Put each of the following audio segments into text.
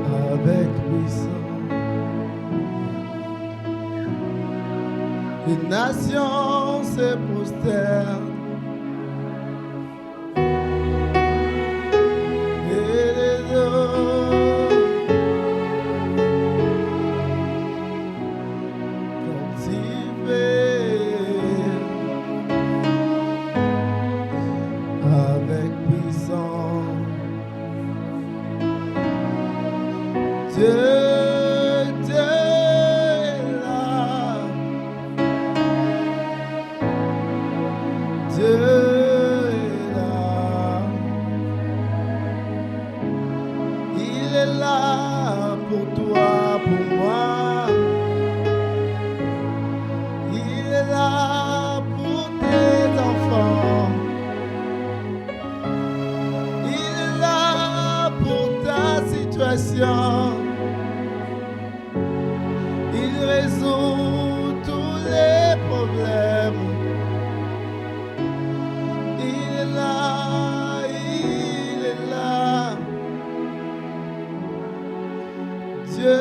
avec puissance. Les nations se prosternent. Et les hommes cultivés avec puissance. Dieu il résout tous les problèmes. Il est là, il est là. Dieu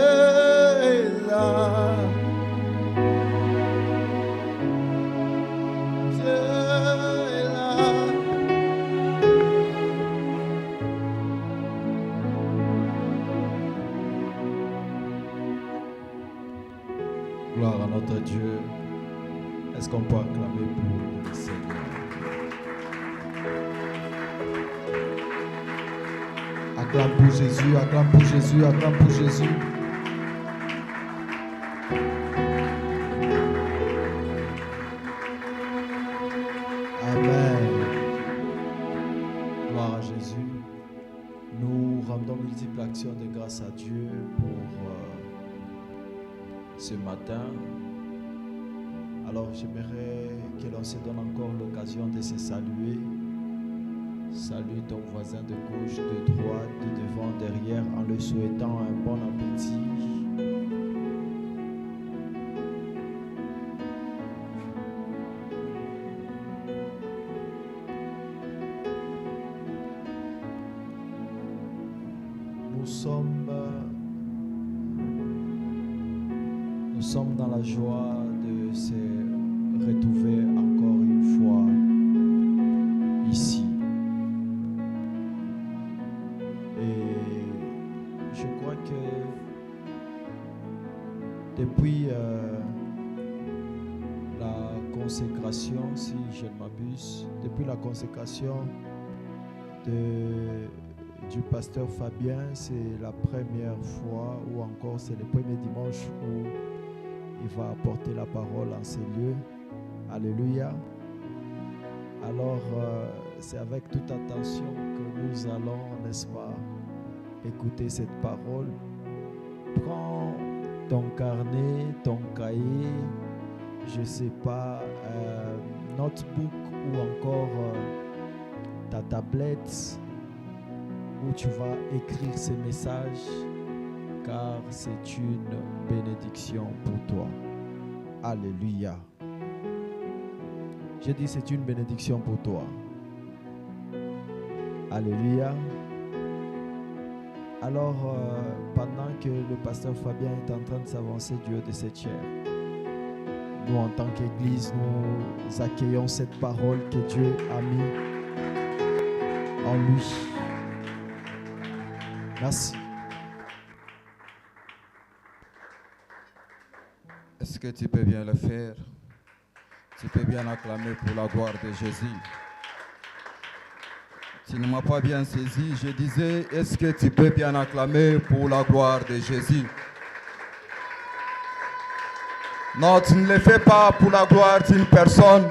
est là. Dieu est là. Gloire à notre Dieu. Est-ce qu'on peut acclamer pour le Seigneur? Acclame pour Jésus, acclame pour Jésus, acclame pour Jésus. Amen. Gloire à Jésus. Nous rendons multiples actions de grâce à Dieu pour ce matin. Alors j'aimerais que l'on se donne encore l'occasion de se saluer. Salue ton voisin de gauche, de droite, de devant, derrière, en lui souhaitant un bon appétit. Nous sommes dans la joie de se retrouver encore une fois ici. Et je crois que depuis la consécration, si je ne m'abuse, depuis la consécration du pasteur Fabien, c'est la première fois ou encore c'est le premier dimanche où il va apporter la parole en ces lieux. Alléluia. Alors, c'est avec toute attention que nous allons, n'est-ce pas, écouter cette parole. Prends ton carnet, ton cahier, je ne sais pas, notebook ou encore ta tablette où tu vas écrire ces messages, car c'est une bénédiction pour toi. Alléluia. J'ai dit c'est une bénédiction pour toi. Alléluia. Alors, pendant que le pasteur Fabien est en train de s'avancer du haut de cette chaire, nous en tant qu'Église, nous accueillons cette parole que Dieu a mis en lui. Merci. Est-ce que tu peux bien le faire? Tu peux bien acclamer pour la gloire de Jésus. Tu ne m'as pas bien saisi. Je disais, est-ce que tu peux bien acclamer pour la gloire de Jésus? Non, tu ne le fais pas pour la gloire d'une personne,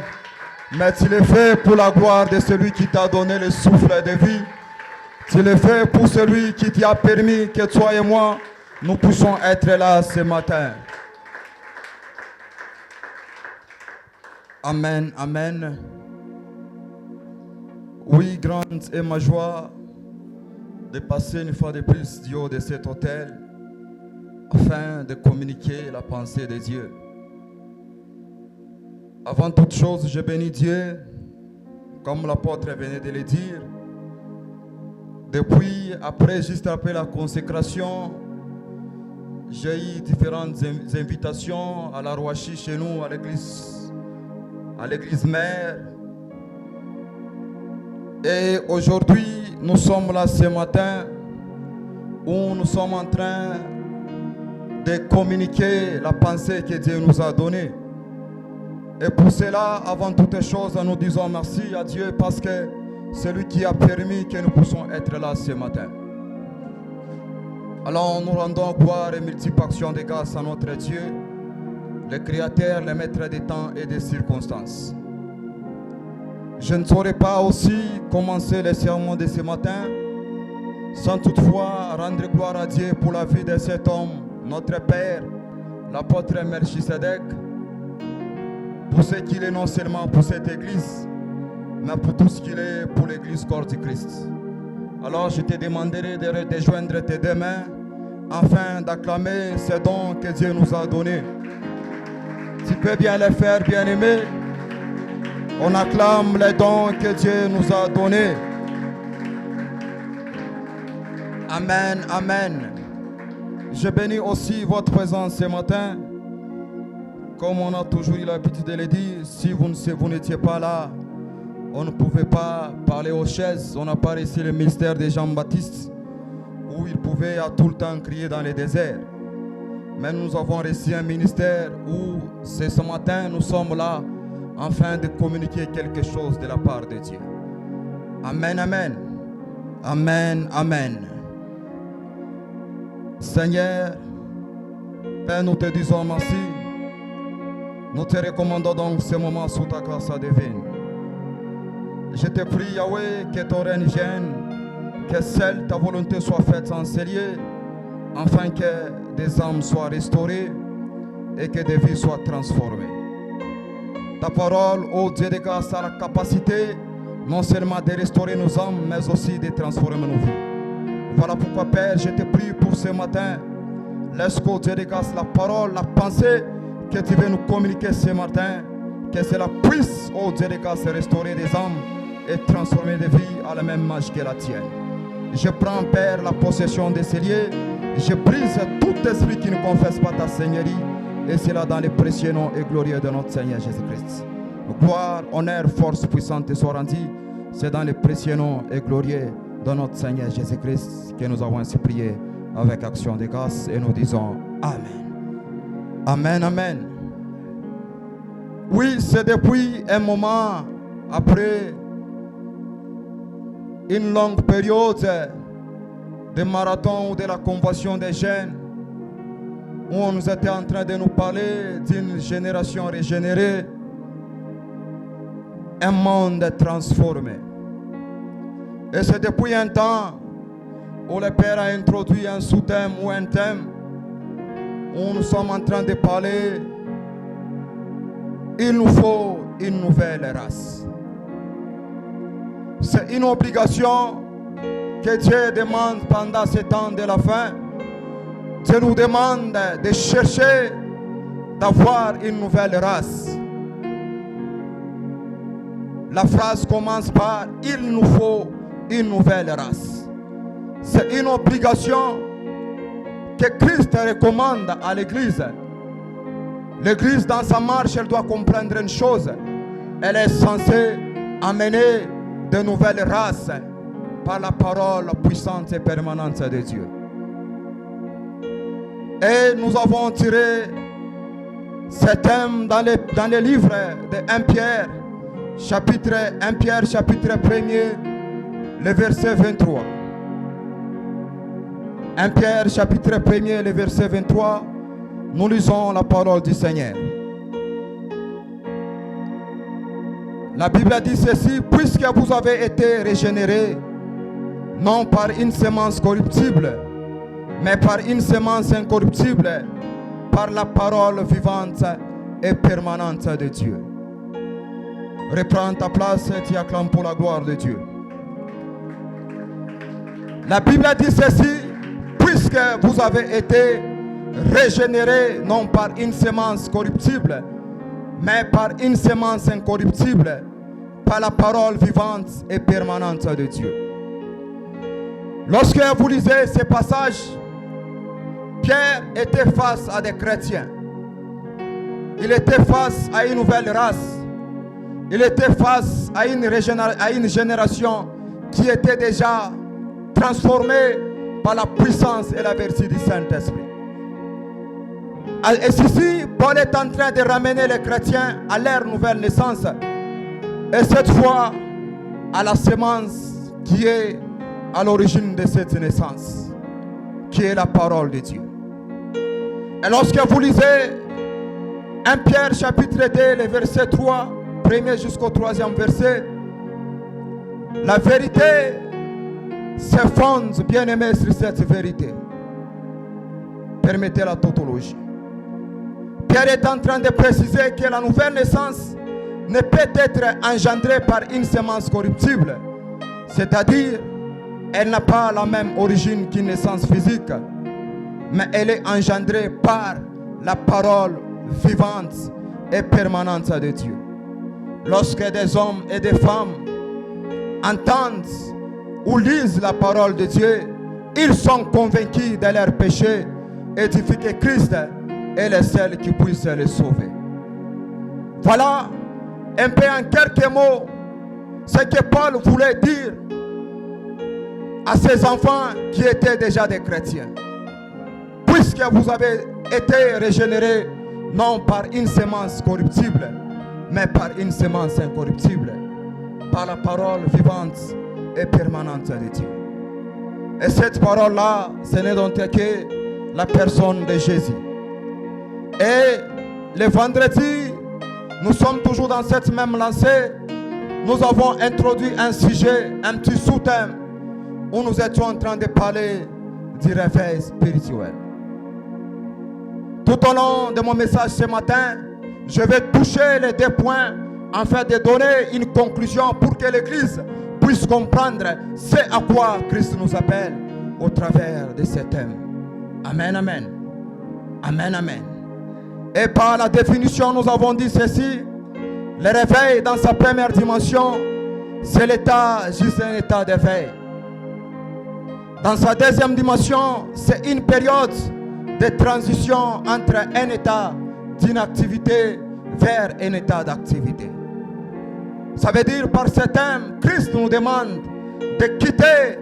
mais tu le fais pour la gloire de celui qui t'a donné le souffle de vie. Tu le fais pour celui qui t'a permis que toi et moi, nous puissions être là ce matin. Amen, amen. Oui, grande est ma joie de passer une fois de plus du haut de cet autel afin de communiquer la pensée de Dieu. Avant toute chose, je bénis Dieu, comme l'apôtre venait de le dire. Depuis, juste après la consécration, j'ai eu différentes invitations à la Rouachi chez nous, à l'église mère. Et aujourd'hui, nous sommes là ce matin où nous sommes en train de communiquer la pensée que Dieu nous a donnée. Et pour cela, avant toute chose, nous disons merci à Dieu parce que c'est lui qui a permis que nous puissions être là ce matin. Alors nous rendons gloire et multiples actions de grâce à notre Dieu, le Créateur, le Maître des temps et des circonstances. Je ne saurais pas aussi commencer le sermon de ce matin sans toutefois rendre gloire à Dieu pour la vie de cet homme, notre Père, l'apôtre Melchisedec, pour ce qu'il est non seulement pour cette église, mais pour tout ce qu'il est pour l'église corps du Christ. Alors je te demanderai de joindre tes deux mains afin d'acclamer ce don que Dieu nous a donné. Tu peux bien le faire, bien-aimé. On acclame les dons que Dieu nous a donnés. Amen, amen. Je bénis aussi votre présence ce matin. Comme on a toujours eu l'habitude de le dire, si vous n'étiez pas là, on ne pouvait pas parler aux chaises. On n'a pas reçu le ministère de Jean-Baptiste où il pouvait à tout le temps crier dans les déserts. Mais nous avons reçu un ministère où ce matin nous sommes là afin de communiquer quelque chose de la part de Dieu. Amen, amen. Amen, amen. Seigneur, Père, nous te disons merci. Nous te recommandons donc ce moment sous ta grâce divine. Je te prie, Yahweh, que ton règne vienne, que seule ta volonté soit faite en ces lieux, afin que des âmes soient restaurées et que des vies soient transformées. Ta parole, ô Dieu de grâce, a la capacité non seulement de restaurer nos âmes, mais aussi de transformer nos vies. Voilà pourquoi, Père, je te prie pour ce matin. Laisse qu'au Dieu de grâce, la parole, la pensée que tu veux nous communiquer ce matin, que cela puisse, ô Dieu de grâce, restaurer des âmes et transformer des vies à la même image que la tienne. Je prends, Père, la possession de ces lieux. Je brise tout esprit qui ne confesse pas ta Seigneurie. Et cela dans les précieux noms et glorieux de notre Seigneur Jésus-Christ. Gloire, honneur, force puissante te soit rendue. C'est dans les précieux noms et glorieux de notre Seigneur Jésus-Christ que nous avons ainsi prié avec action de grâce. Et nous disons Amen. Amen, amen. Oui, c'est depuis un moment après une longue période de marathon ou de la convention des jeunes où on nous était en train de nous parler d'une génération régénérée, un monde transformé. Et c'est depuis un temps où le Père a introduit un sous-thème ou un thème où nous sommes en train de parler. Il nous faut une nouvelle race. C'est une obligation que Dieu demande pendant ce temps de la fin. Dieu nous demande de chercher d'avoir une nouvelle race. La phrase commence par « Il nous faut une nouvelle race ». C'est une obligation que Christ recommande à l'Église. L'Église, dans sa marche, elle doit comprendre une chose. Elle est censée amener de nouvelles races par la parole puissante et permanente de Dieu. Et nous avons tiré ce thème dans les livres de 1 Pierre, chapitre 1er, le verset 23. 1 Pierre, chapitre 1er, le verset 23, nous lisons la parole du Seigneur. La Bible dit ceci: puisque vous avez été régénérés, non par une semence corruptible, mais par une semence incorruptible, par la parole vivante et permanente de Dieu. Reprends ta place et tu acclames pour la gloire de Dieu. La Bible dit ceci, puisque vous avez été régénérés non par une semence corruptible, mais par une semence incorruptible, par la parole vivante et permanente de Dieu. Lorsque vous lisez ces passages, Pierre était face à des chrétiens. Il était face à une nouvelle race. Il était face à une génération qui était déjà transformée par la puissance et la vertu du Saint-Esprit. Et ici, Paul est en train de ramener les chrétiens à leur nouvelle naissance. Et cette fois, à la semence qui est à l'origine de cette naissance, qui est la parole de Dieu. Et lorsque vous lisez 1 Pierre chapitre 2, le verset 3, premier jusqu'au 3e verset, la vérité se fonde, bien aimé, sur cette vérité. Permettez la tautologie. Pierre est en train de préciser que la nouvelle naissance ne peut être engendrée par une semence corruptible, c'est-à-dire elle n'a pas la même origine qu'une naissance physique, mais elle est engendrée par la parole vivante et permanente de Dieu. Lorsque des hommes et des femmes entendent ou lisent la parole de Dieu, ils sont convaincus de leur péché et du fait que Christ est le seul qui puisse les sauver. Voilà un peu en quelques mots ce que Paul voulait dire à ses enfants qui étaient déjà des chrétiens. Puisque vous avez été régénérés non par une semence corruptible, mais par une semence incorruptible, par la parole vivante et permanente de Dieu. Et cette parole-là, ce n'est donc que la personne de Jésus. Et le vendredi, nous sommes toujours dans cette même lancée. Nous avons introduit un sujet, un petit sous-thème, où nous étions en train de parler du réveil spirituel. Tout au long de mon message ce matin, je vais toucher les 2 points afin de donner une conclusion pour que l'Église puisse comprendre ce à quoi Christ nous appelle au travers de ce thème. Amen, amen. Amen, amen. Et par la définition, nous avons dit ceci. Le réveil dans sa première dimension, c'est l'état, juste un état d'éveil. Dans sa deuxième dimension, c'est une période de transition entre un état d'inactivité vers un état d'activité. Ça veut dire par ce thème, Christ nous demande de quitter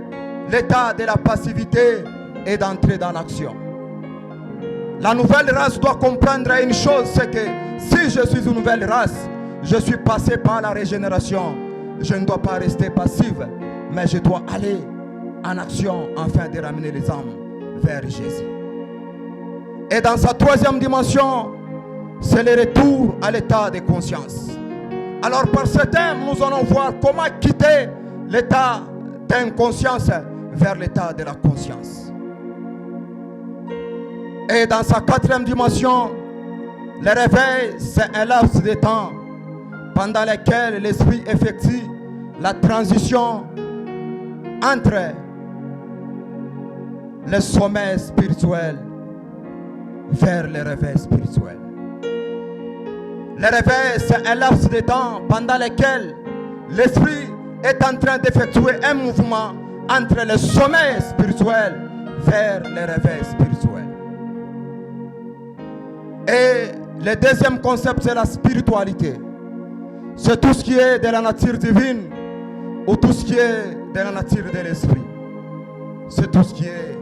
l'état de la passivité et d'entrer dans l'action. La nouvelle race doit comprendre une chose, c'est que si je suis une nouvelle race, je suis passé par la régénération. Je ne dois pas rester passive, mais je dois aller en action afin de ramener les âmes vers Jésus. Et dans sa troisième dimension, c'est le retour à l'état de conscience. Alors par ce thème, nous allons voir comment quitter l'état d'inconscience vers l'état de la conscience. Et dans sa quatrième dimension, le réveil, c'est un laps de temps pendant lequel l'esprit effectue la transition entre le sommeil spirituel vers le réveil spirituel. Le réveil, c'est un laps de temps pendant lequel l'esprit est en train d'effectuer un mouvement entre le sommeil spirituel vers le réveil spirituel. Et le deuxième concept, c'est la spiritualité. C'est tout ce qui est de la nature divine ou tout ce qui est de la nature de l'esprit. C'est tout ce qui est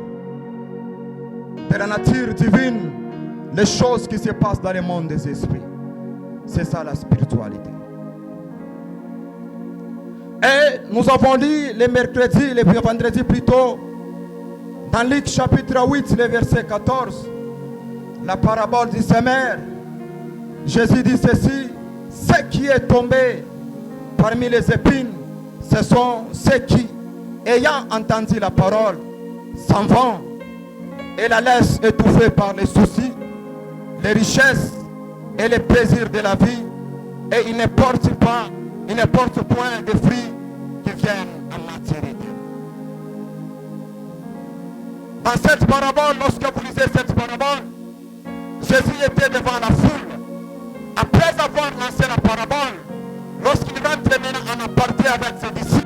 de la nature divine, les choses qui se passent dans le monde des esprits. C'est ça la spiritualité. Et nous avons lu le mercredi, le vendredi plutôt, dans Luc chapitre 8, le verset 14, la parabole du semeur. Jésus dit ceci: ce qui est tombé parmi les épines, ce sont ceux qui, ayant entendu la parole, s'en vont et la laissent étouffée par les soucis, les richesses et les plaisirs de la vie, et ils ne portent point de fruits qui viennent en maturité. Dans cette parabole, lorsque vous lisez cette parabole, Jésus était devant la foule. Après avoir lancé la parabole, lorsqu'il va terminer en aparté avec ses disciples,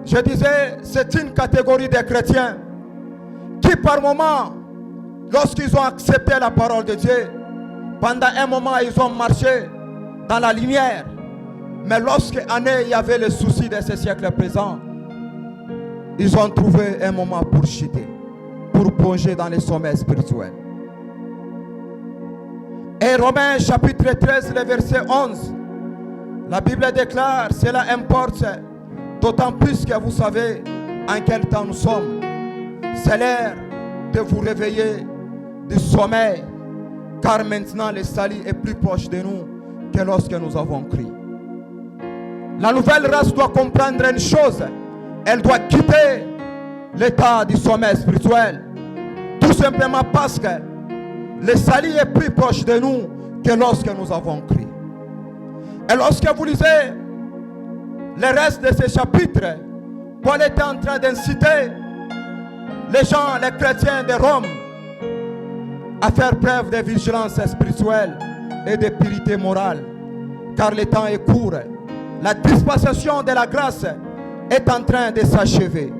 je disais, c'est une catégorie de chrétiens qui par moment, lorsqu'ils ont accepté la parole de Dieu, pendant un moment ils ont marché dans la lumière. Mais lorsqu'en il y avait le souci de ce siècle présent, ils ont trouvé un moment pour chuter, pour plonger dans les sommets spirituels. Et Romains chapitre 13, le verset 11, la Bible déclare, cela importe, d'autant plus que vous savez en quel temps nous sommes. C'est l'heure de vous réveiller du sommeil, car maintenant le salut est plus proche de nous que lorsque nous avons crié. La nouvelle race doit comprendre une chose, elle doit quitter l'état du sommeil spirituel, tout simplement parce que le salut est plus proche de nous que lorsque nous avons crié. Et lorsque vous lisez le reste de ce chapitre, Paul était en train d'inciter les gens, les chrétiens de Rome, à faire preuve de vigilance spirituelle et de pureté morale, car le temps est court. La dispensation de la grâce est en train de s'achever.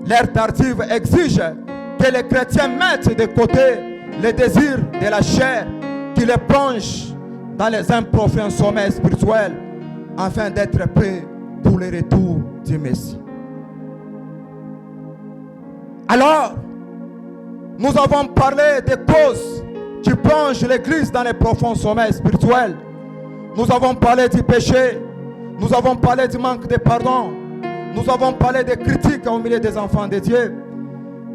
L'ère tardive exige que les chrétiens mettent de côté les désirs de la chair qui les plonge dans les improfonds sommets spirituels afin d'être prêts pour le retour du Messie. Alors, nous avons parlé des causes qui plongent l'Église dans les profonds sommets spirituels. Nous avons parlé du péché, nous avons parlé du manque de pardon, nous avons parlé des critiques au milieu des enfants de Dieu,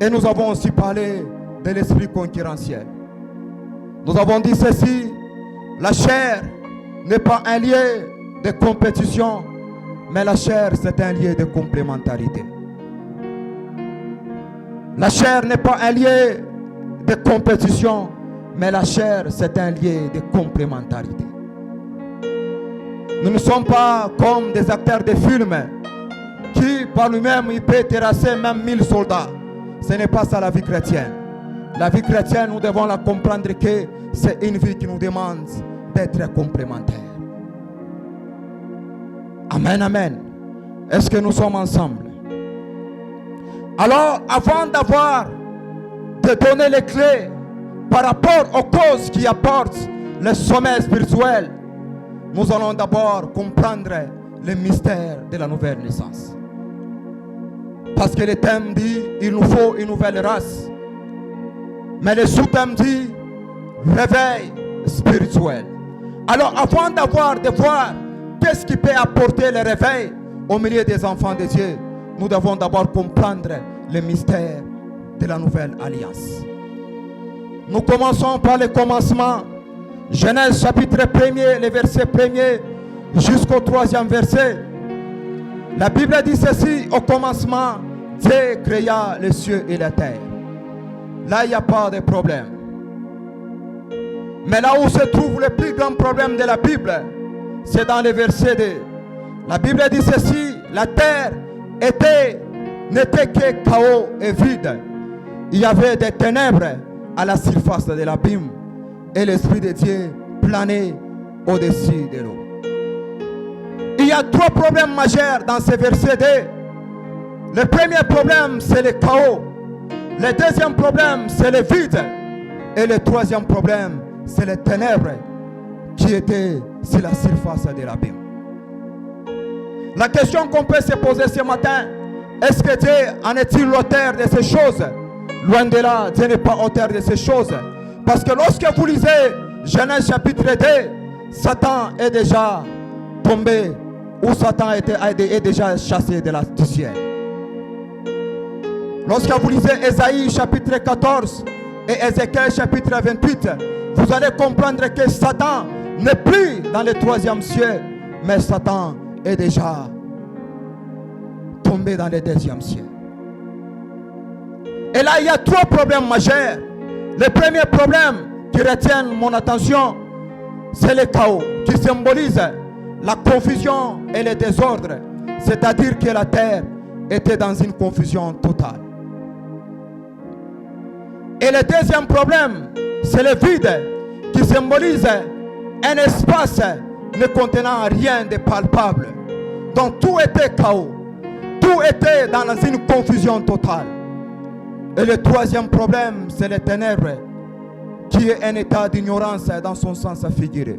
et nous avons aussi parlé de l'esprit concurrentiel. Nous avons dit ceci, la chair n'est pas un lieu de compétition, mais la chair c'est un lieu de complémentarité. La chair n'est pas un lieu de compétition, mais la chair c'est un lieu de complémentarité. Nous ne sommes pas comme des acteurs de films qui par lui-même il peut terrasser même 1000 soldats. Ce n'est pas ça la vie chrétienne. La vie chrétienne, nous devons la comprendre que c'est une vie qui nous demande d'être complémentaires. Amen, amen. Est-ce que nous sommes ensemble? Alors, avant de donner les clés par rapport aux causes qui apportent le sommeil spirituel, nous allons d'abord comprendre le mystère de la nouvelle naissance. Parce que le thème dit, il nous faut une nouvelle race. Mais le sous-thème dit, réveil spirituel. Alors avant de voir qu'est-ce qui peut apporter le réveil au milieu des enfants de Dieu, nous devons d'abord comprendre le mystère de la nouvelle alliance. Nous commençons par le commencement. Genèse chapitre 1er, le verset 1er jusqu'au 3e verset. La Bible dit ceci, au commencement, Dieu créa les cieux et la terre. Là, il n'y a pas de problème. Mais là où se trouve le plus grand problème de la Bible, c'est dans le verset 2. La Bible dit ceci, la terre n'était que chaos et vide. Il y avait des ténèbres à la surface de l'abîme et l'Esprit de Dieu planait au-dessus de l'eau. Il y a 3 problèmes majeurs dans ce verset 2. Le premier problème, c'est le chaos. Le deuxième problème, c'est le vide. Et le troisième problème, c'est les ténèbres qui étaient sur la surface de l'abîme. La question qu'on peut se poser ce matin, est-ce que Dieu en est-il l'auteur de ces choses? Loin de là, Dieu n'est pas auteur de ces choses. Parce que lorsque vous lisez Genèse chapitre 2, Satan est déjà tombé, ou Satan est déjà chassé du ciel. Lorsque vous lisez Ésaïe chapitre 14 et Ézéchiel chapitre 28, vous allez comprendre que Satan n'est plus dans le troisième ciel, mais Satan est déjà tombé dans le deuxième ciel. Et là, il y a trois problèmes majeurs. Le premier problème qui retient mon attention, c'est le chaos, qui symbolise la confusion et le désordre. C'est-à-dire que la terre était dans une confusion totale. Et le deuxième problème, c'est le vide, qui symbolise un espace ne contenant rien de palpable. Donc tout était chaos. Tout était dans une confusion totale. Et le troisième problème, c'est les ténèbres, qui est un état d'ignorance dans son sens figuré.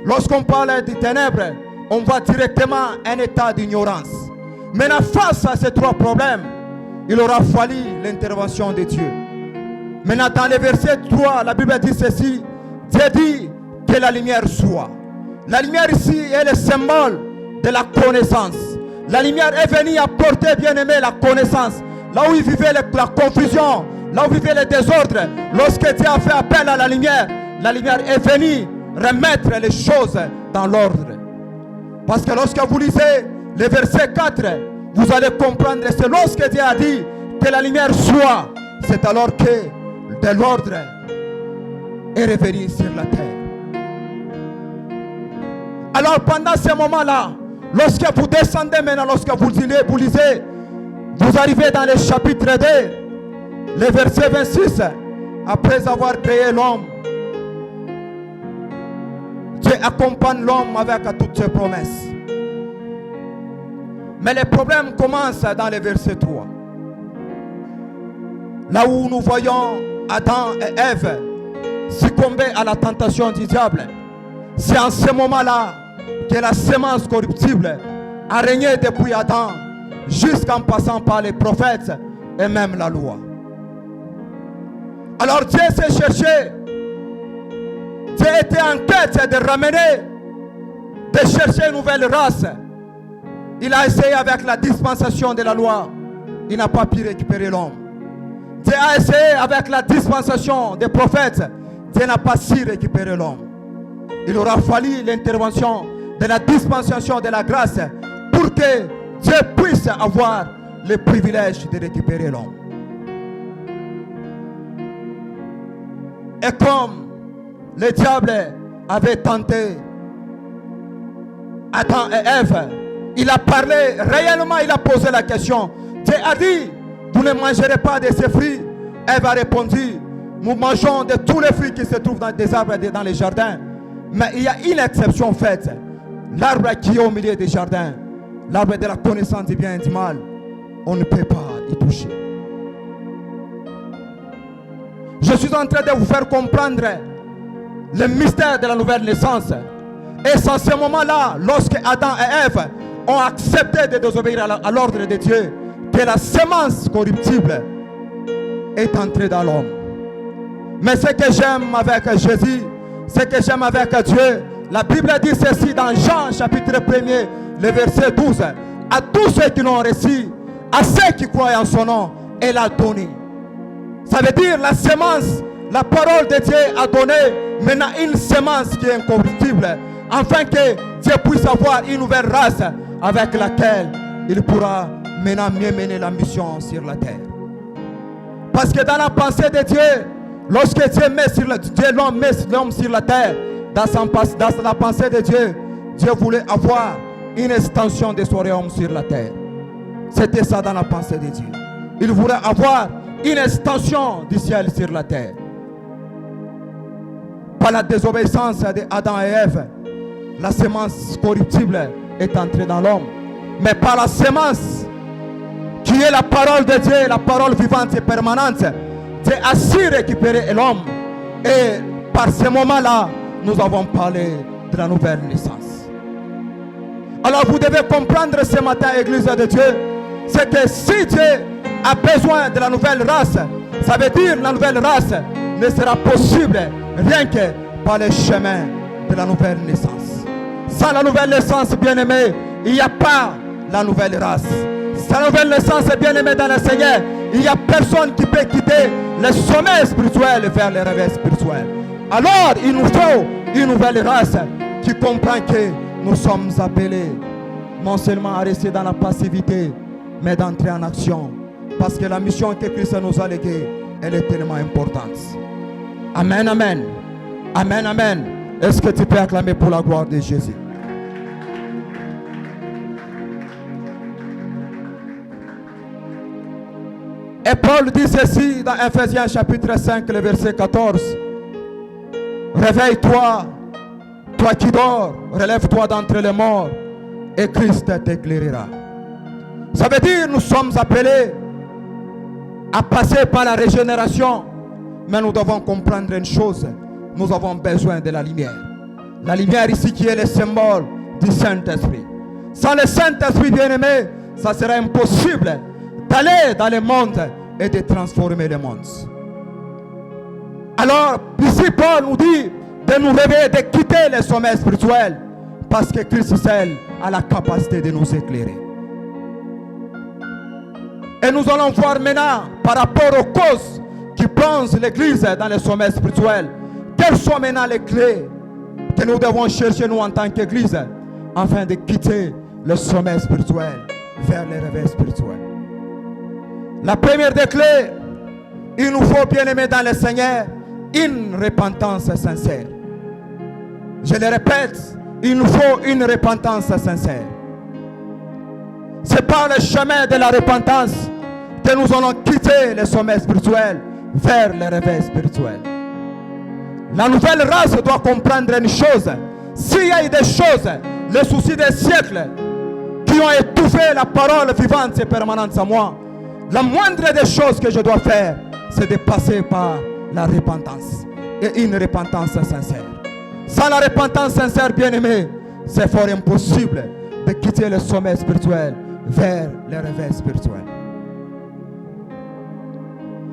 Lorsqu'on parle des ténèbres, on voit directement un état d'ignorance. Maintenant, face à ces trois problèmes, il aura fallu l'intervention de Dieu. Maintenant, dans le verset 3, la Bible dit ceci: Dieu dit que la lumière soit. La lumière ici est le symbole de la connaissance. La lumière est venue apporter, bien aimé, la connaissance. Là où il vivait la confusion, là où vivait le désordre, lorsque Dieu a fait appel à la lumière est venue remettre les choses dans l'ordre. Parce que lorsque vous lisez le verset 4, vous allez comprendre que c'est lorsque Dieu a dit que la lumière soit, c'est alors que de l'ordre est revenu sur la terre. Alors pendant ce moment-là, lorsque vous descendez maintenant, lorsque vous lisez, vous arrivez dans le chapitre 2, le verset 26, après avoir créé l'homme, Dieu accompagne l'homme avec toutes ses promesses. Mais le problème commence dans le verset 3. Là où nous voyons Adam et Ève succomber à la tentation du diable, c'est en ce moment-là que la sémence corruptible a régné depuis Adam jusqu'en passant par les prophètes et même la loi. Alors Dieu s'est cherché, Dieu était en quête de ramener, de chercher une nouvelle race. Il a essayé avec la dispensation de la loi, il n'a pas pu récupérer l'homme. Dieu a essayé avec la dispensation des prophètes, Dieu n'a pas su récupérer l'homme. Il aura fallu l'intervention de la dispensation de la grâce pour que Dieu puisse avoir le privilège de récupérer l'homme. Et comme le diable avait tenté Adam et Ève, il a parlé, réellement il a posé la question. Dieu a dit, vous ne mangerez pas de ces fruits. Ève a répondu, nous mangeons de tous les fruits qui se trouvent dans des arbres et dans les jardins. Mais il y a une exception faite. L'arbre qui est au milieu des jardins, l'arbre de la connaissance du bien et du mal, on ne peut pas y toucher. Je suis en train de vous faire comprendre le mystère de la nouvelle naissance. Et c'est à ce moment-là, lorsque Adam et Ève ont accepté de désobéir à l'ordre de Dieu, que la semence corruptible est entrée dans l'homme. Mais ce que j'aime avec Jésus, ce que j'aime avec Dieu, la Bible dit ceci dans Jean chapitre 1er, le verset 12. À tous ceux qui l'ont reçu, à ceux qui croient en son nom, elle a donné. Ça veut dire la semence, la parole de Dieu a donné maintenant une semence qui est incorruptible, afin que Dieu puisse avoir une nouvelle race avec laquelle il pourra maintenant mieux mener la mission sur la terre. Parce que dans la pensée de Dieu, lorsque Dieu met l'homme sur la terre, dans la pensée de Dieu, Dieu voulait avoir une extension de son royaume sur la terre. C'était ça dans la pensée de Dieu. Il voulait avoir une extension du ciel sur la terre. Par la désobéissance d'Adam et Ève, la semence corruptible est entrée dans l'homme. Mais par la semence qui est la parole de Dieu, la parole vivante et permanente, Dieu a su récupérer l'homme. Et par ce moment-là, nous avons parlé de la nouvelle naissance. Alors vous devez comprendre ce matin, Église de Dieu, c'est que si Dieu a besoin de la nouvelle race, ça veut dire que la nouvelle race ne sera possible rien que par le chemin de la nouvelle naissance. Sans la nouvelle naissance, bien-aimé, il n'y a pas la nouvelle race. Sans la nouvelle naissance, bien-aimé dans le Seigneur, il n'y a personne qui peut quitter le sommet spirituel vers le réveil spirituel. Alors, il nous faut une nouvelle race qui comprend que nous sommes appelés non seulement à rester dans la passivité, mais d'entrer en action. Parce que la mission que Christ nous a léguée, elle est tellement importante. Amen, amen. Amen, amen. Est-ce que tu peux acclamer pour la gloire de Jésus? Et Paul dit ceci dans Ephésiens chapitre 5, le verset 14. Réveille-toi, toi qui dors, relève-toi d'entre les morts, et Christ t'éclairera. Ça veut dire nous sommes appelés à passer par la régénération, mais nous devons comprendre une chose, nous avons besoin de la lumière. La lumière ici qui est le symbole du Saint-Esprit. Sans le Saint-Esprit bien-aimé, ça sera impossible d'aller dans le monde et de transformer le monde. Alors, ici Paul nous dit de nous réveiller, de quitter le sommeil spirituel, parce que Christ seul a la capacité de nous éclairer. Et nous allons voir maintenant, par rapport aux causes qui plongent l'Église dans le sommeil spirituel, quelles sont maintenant les clés que nous devons chercher nous en tant qu'Église, afin de quitter le sommeil spirituel vers le réveil spirituel. La première des clés, il nous faut bien aimer dans le Seigneur une repentance sincère. Je le répète, il nous faut une repentance sincère. C'est par le chemin de la repentance que nous allons quitter le sommeil spirituel vers le réveil spirituel. La nouvelle race doit comprendre une chose. S'il y a des choses, les soucis des siècles qui ont étouffé la parole vivante et permanente en moi, la moindre des choses que je dois faire, c'est de passer par la repentance. Et une repentance sincère. Sans la repentance sincère, bien-aimé, c'est fort impossible de quitter le sommeil spirituel vers le réveil spirituel.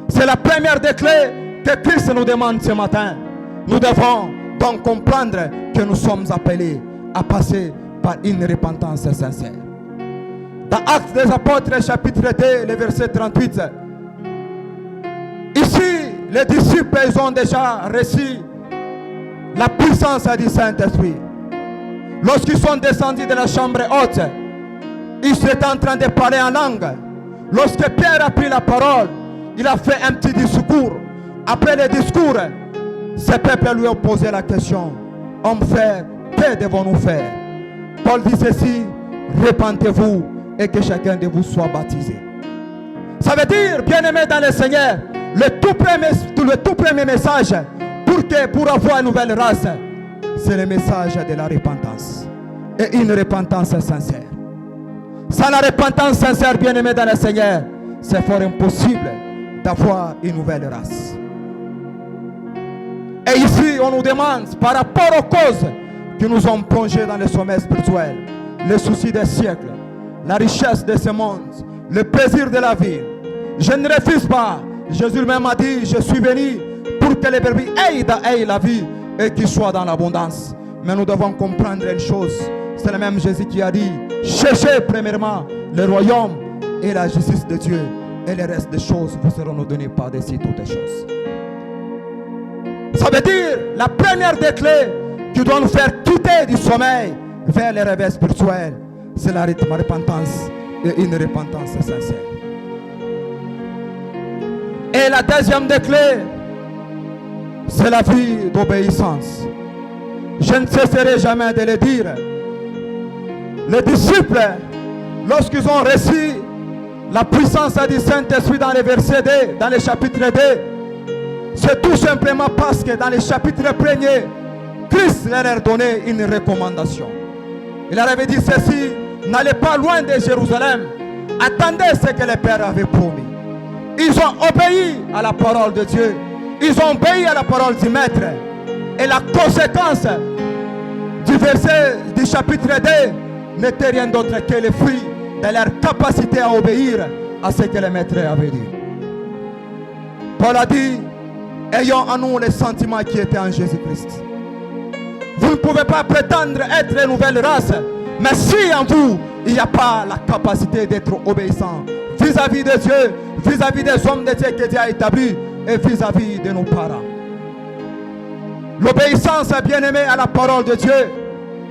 C'est la première des clés que Christ nous demande ce matin. Nous devons donc comprendre que nous sommes appelés à passer par une repentance sincère. Dans Actes des Apôtres, chapitre 2, le verset 38, ici, les disciples ils ont déjà reçu la puissance du Saint-Esprit. Lorsqu'ils sont descendus de la chambre haute, ils étaient en train de parler en langue. Lorsque Pierre a pris la parole, il a fait un petit discours. Après le discours, ce peuple lui a posé la question: homme frère, que devons-nous faire? Paul dit ceci: repentez-vous et que chacun de vous soit baptisé. Ça veut dire, bien-aimé dans le Seigneur, le tout premier message pour avoir une nouvelle race, c'est le message de la repentance. Et une repentance sincère. Sans la repentance sincère, bien-aimé dans le Seigneur, c'est fort impossible d'avoir une nouvelle race. Et ici, on nous demande, par rapport aux causes qui nous ont plongés dans le sommeil spirituel, les soucis des siècles, la richesse de ce monde, le plaisir de la vie. Je ne refuse pas. Jésus lui-même a dit: je suis venu pour que les brebis aient la vie et qu'ils soient dans l'abondance. Mais nous devons comprendre une chose. C'est le même Jésus qui a dit: cherchez premièrement le royaume et la justice de Dieu, et le reste des choses vous seront données par-dessus toutes les choses. Ça veut dire, la première des clés qui doit nous faire quitter du sommeil vers le réveil spirituel, c'est la repentance, et une repentance sincère. Et la deuxième des clés, c'est la vie d'obéissance. Je ne cesserai jamais de le dire. Les disciples, lorsqu'ils ont reçu la puissance du Saint-Esprit dans le verset 2, dans le chapitre 2, c'est tout simplement parce que dans le chapitre 1er, Christ leur a donné une recommandation. Il leur avait dit ceci: n'allez pas loin de Jérusalem, attendez ce que le Père avait promis. Ils ont obéi à la parole de Dieu, ils ont obéi à la parole du Maître, Et la conséquence du verset du chapitre 2 n'était rien d'autre que le fruit de leur capacité à obéir à ce que le maître avait dit. Paul a dit, ayons en nous les sentiments qui étaient en Jésus-Christ. Vous ne pouvez pas prétendre être une nouvelle race, mais si en vous, il n'y a pas la capacité d'être obéissant vis-à-vis de Dieu, vis-à-vis des hommes de Dieu que Dieu a établis et vis-à-vis de nos parents. L'obéissance, bien-aimé, à la parole de Dieu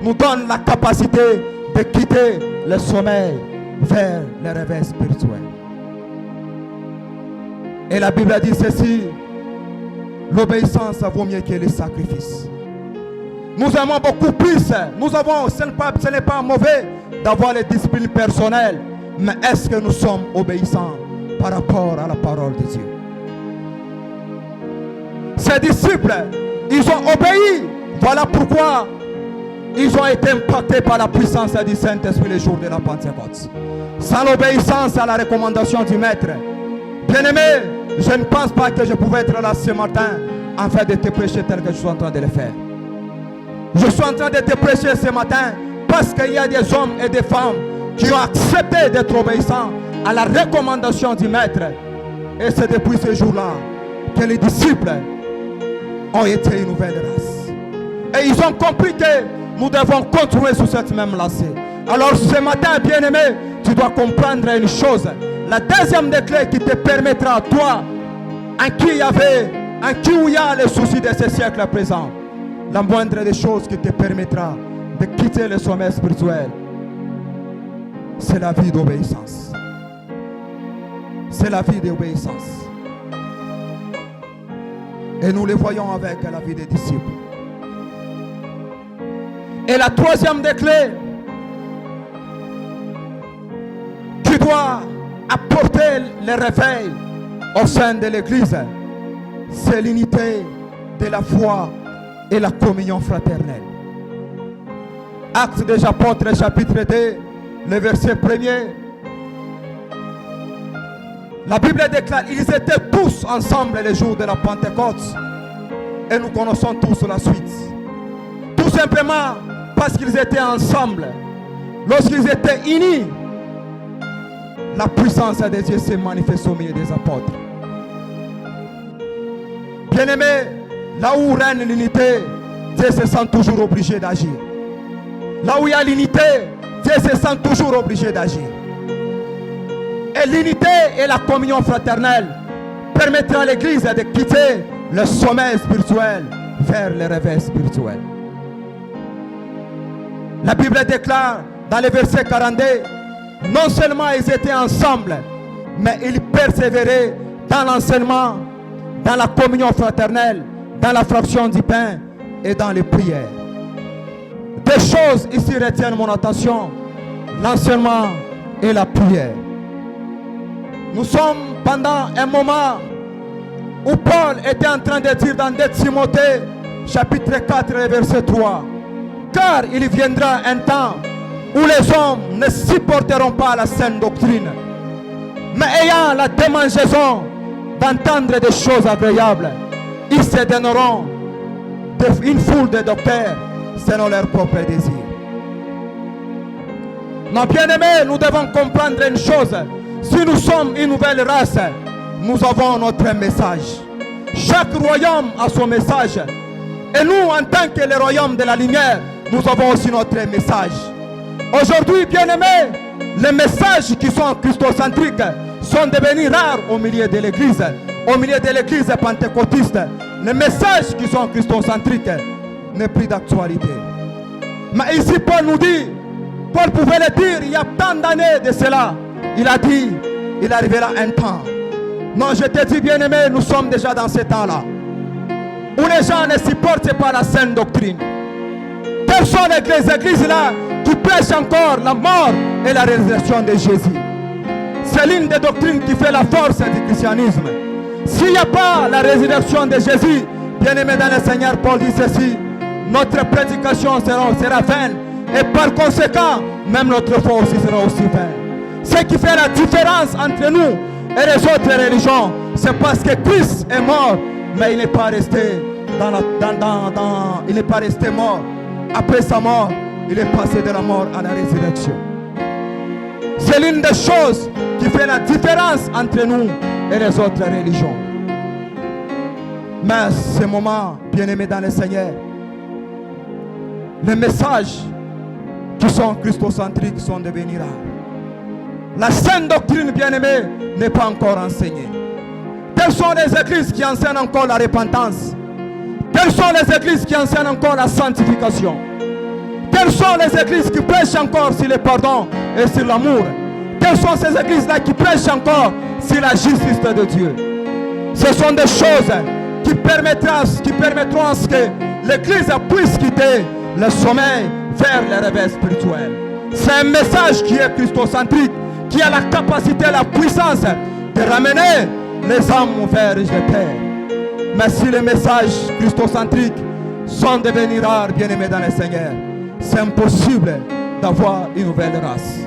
nous donne la capacité de quitter le sommeil vers le réveil spirituel. Et la Bible dit ceci, l'obéissance vaut mieux que les sacrifices. Nous aimons beaucoup plus, ce n'est pas mauvais d'avoir les disciplines personnelles, mais est-ce que nous sommes obéissants par rapport à la parole de Dieu? Ces disciples, ils ont obéi, voilà pourquoi ils ont été impactés par la puissance du Saint-Esprit le jour de la Pentecôte. Sans l'obéissance à la recommandation du Maître, bien-aimé, je ne pense pas que je pouvais être là ce matin en fait de te prêcher tel que je suis en train de le faire. Je suis en train de te prêcher ce matin parce qu'il y a des hommes et des femmes qui ont accepté d'être obéissants à la recommandation du Maître. Et c'est depuis ce jour-là que les disciples ont été une nouvelle race. Et ils ont compris que nous devons continuer sur cette même lancée. Alors ce matin, bien-aimé, tu dois comprendre une chose. La deuxième des clés qui te permettra, toi, en qui il y a les soucis de ce siècle présent, la moindre des choses qui te permettra de quitter le sommeil spirituel, c'est la vie d'obéissance. C'est la vie d'obéissance. Et nous le voyons avec la vie des disciples. Et la troisième des clés qui doit apporter le réveil au sein de l'Église, c'est l'unité de la foi et la communion fraternelle. Actes des Apôtres, chapitre 2, le verset 1er. La Bible déclare, ils étaient tous ensemble le jour de la Pentecôte. Et nous connaissons tous la suite. Tout simplement parce qu'ils étaient ensemble. Lorsqu'ils étaient unis, la puissance de Dieu s'est manifestée au milieu des apôtres. Bien-aimés, là où règne l'unité, Dieu se sent toujours obligé d'agir. Là où il y a l'unité, Dieu se sent toujours obligé d'agir. Et l'unité et la communion fraternelle permettront à l'Église de quitter le sommeil spirituel vers le réveil spirituel. La Bible déclare dans le verset 42, non seulement ils étaient ensemble, mais ils persévéraient dans l'enseignement, dans la communion fraternelle, dans la fraction du pain et dans les prières. Deux choses ici retiennent mon attention, l'enseignement et la prière. Nous sommes pendant un moment où Paul était en train de dire dans 2 Timothée, chapitre 4, verset 3, car il viendra un temps où les hommes ne supporteront pas la saine doctrine, mais ayant la démangeaison d'entendre des choses agréables, ils se donneront une foule de docteurs selon leurs propres désirs. Nos bien-aimés, nous devons comprendre une chose. Si nous sommes une nouvelle race, nous avons notre message. Chaque royaume a son message. Et nous, en tant que le royaume de la lumière, nous avons aussi notre message. Aujourd'hui, bien-aimés, les messages qui sont christocentriques sont devenus rares au milieu de l'Église. Au milieu de l'Église pentecôtiste, les messages qui sont christocentriques n'est plus d'actualité. Mais ici, Paul nous dit, Paul pouvait le dire il y a tant d'années de cela. Il a dit, il arrivera un temps. Non, je te dis, bien-aimé, nous sommes déjà dans ce temps-là, où les gens ne supportent pas la saine doctrine. Quelles sont les églises là qui prêchent encore la mort et la résurrection de Jésus? C'est l'une des doctrines qui fait la force du christianisme. S'il n'y a pas la résurrection de Jésus, bien-aimé dans le Seigneur, Paul dit ceci, notre prédication sera vaine, et par conséquent, même notre foi aussi sera aussi vaine. Ce qui fait la différence entre nous et les autres religions, c'est parce que Christ est mort, mais il n'est pas resté il n'est pas resté mort. Après sa mort, il est passé de la mort à la résurrection. C'est l'une des choses qui fait la différence entre nous et les autres religions. Mais ce moment, bien-aimés dans le Seigneur, les messages qui sont christocentriques sont devenus rares. La sainte doctrine, bien-aimée, n'est pas encore enseignée. Quelles sont les églises qui enseignent encore la repentance? Quelles sont les églises qui enseignent encore la sanctification? Quelles sont les églises qui prêchent encore sur le pardon et sur l'amour? Quelles sont ces églises-là qui prêchent encore sur la justice de Dieu? Ce sont des choses qui permettront à ce que l'église puisse quitter le sommeil vers le réveil spirituel. C'est un message qui est christocentrique, qui a la capacité, la puissance de ramener les âmes vers le Père. Mais si les messages christocentriques sont devenus rares, bien-aimés dans le Seigneur, c'est impossible d'avoir une nouvelle race.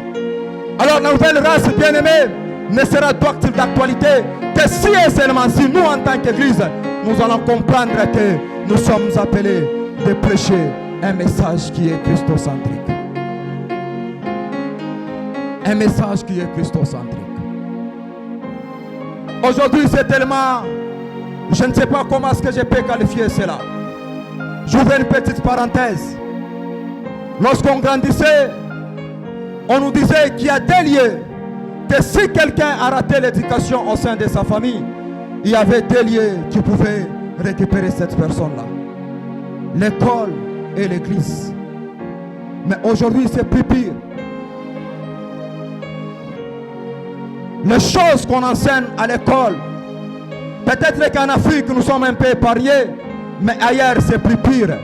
Alors la nouvelle race, bien-aimée, ne sera d'actualité que si et seulement si nous, en tant qu'Église, nous allons comprendre que nous sommes appelés de prêcher un message qui est christocentrique. Un message qui est christocentrique. Aujourd'hui, c'est tellement... Je ne sais pas comment est-ce que je peux qualifier cela. J'ouvre une petite parenthèse. Lorsqu'on grandissait, on nous disait qu'il y a des lieux que si quelqu'un a raté l'éducation au sein de sa famille, il y avait des lieux qui pouvaient récupérer cette personne-là. L'école et l'église. Mais aujourd'hui, c'est plus pire. Les choses qu'on enseigne à l'école, peut-être qu'en Afrique, nous sommes un peu épargnés, mais ailleurs, c'est plus pire.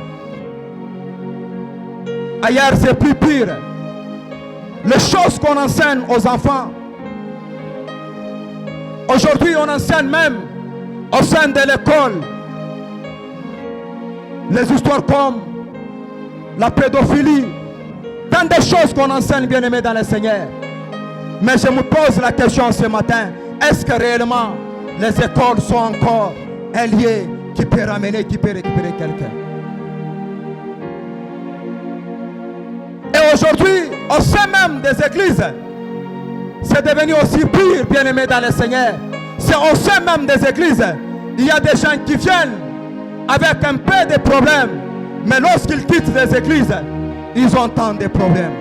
Ailleurs, c'est plus pire. Les choses qu'on enseigne aux enfants, aujourd'hui, on enseigne même au sein de l'école les histoires comme la pédophilie, tant de choses qu'on enseigne, bien aimés dans le Seigneur. Mais je me pose la question ce matin, est-ce que réellement les écoles sont encore un lieu qui peut ramener, qui peut récupérer quelqu'un? Et aujourd'hui, au sein même des églises, c'est devenu aussi pire, bien aimé dans le Seigneur. C'est au sein même des églises, il y a des gens qui viennent avec un peu de problèmes, mais lorsqu'ils quittent les églises, ils ont tant de problèmes.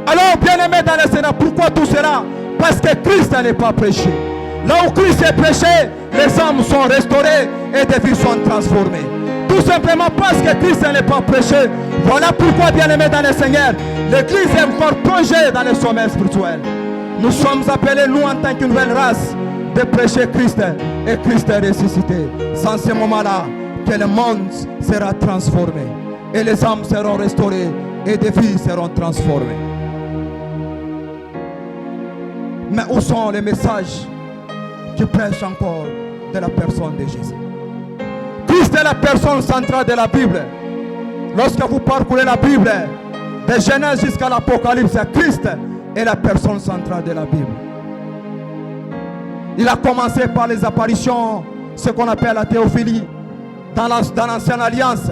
Alors, bien aimé dans le Seigneur, pourquoi tout cela? Parce que Christ n'est pas prêché. Là où Christ est prêché, les âmes sont restaurées et des vies sont transformées. Tout simplement parce que Christ n'est pas prêché. Voilà pourquoi, bien aimé dans le Seigneur, l'Église est encore plongée dans le sommeil spirituel. Nous sommes appelés, nous en tant qu'une nouvelle race, de prêcher Christ et Christ est ressuscité. Sans ce moment-là, que le monde sera transformé et les âmes seront restaurées et des vies seront transformées. Mais où sont les messages qui prêchent encore de la personne de Jésus? Christ est la personne centrale de la Bible. Lorsque vous parcourez la Bible, de Genèse jusqu'à l'Apocalypse, Christ est la personne centrale de la Bible. Il a commencé par les apparitions, ce qu'on appelle la théophilie, dans l'ancienne alliance.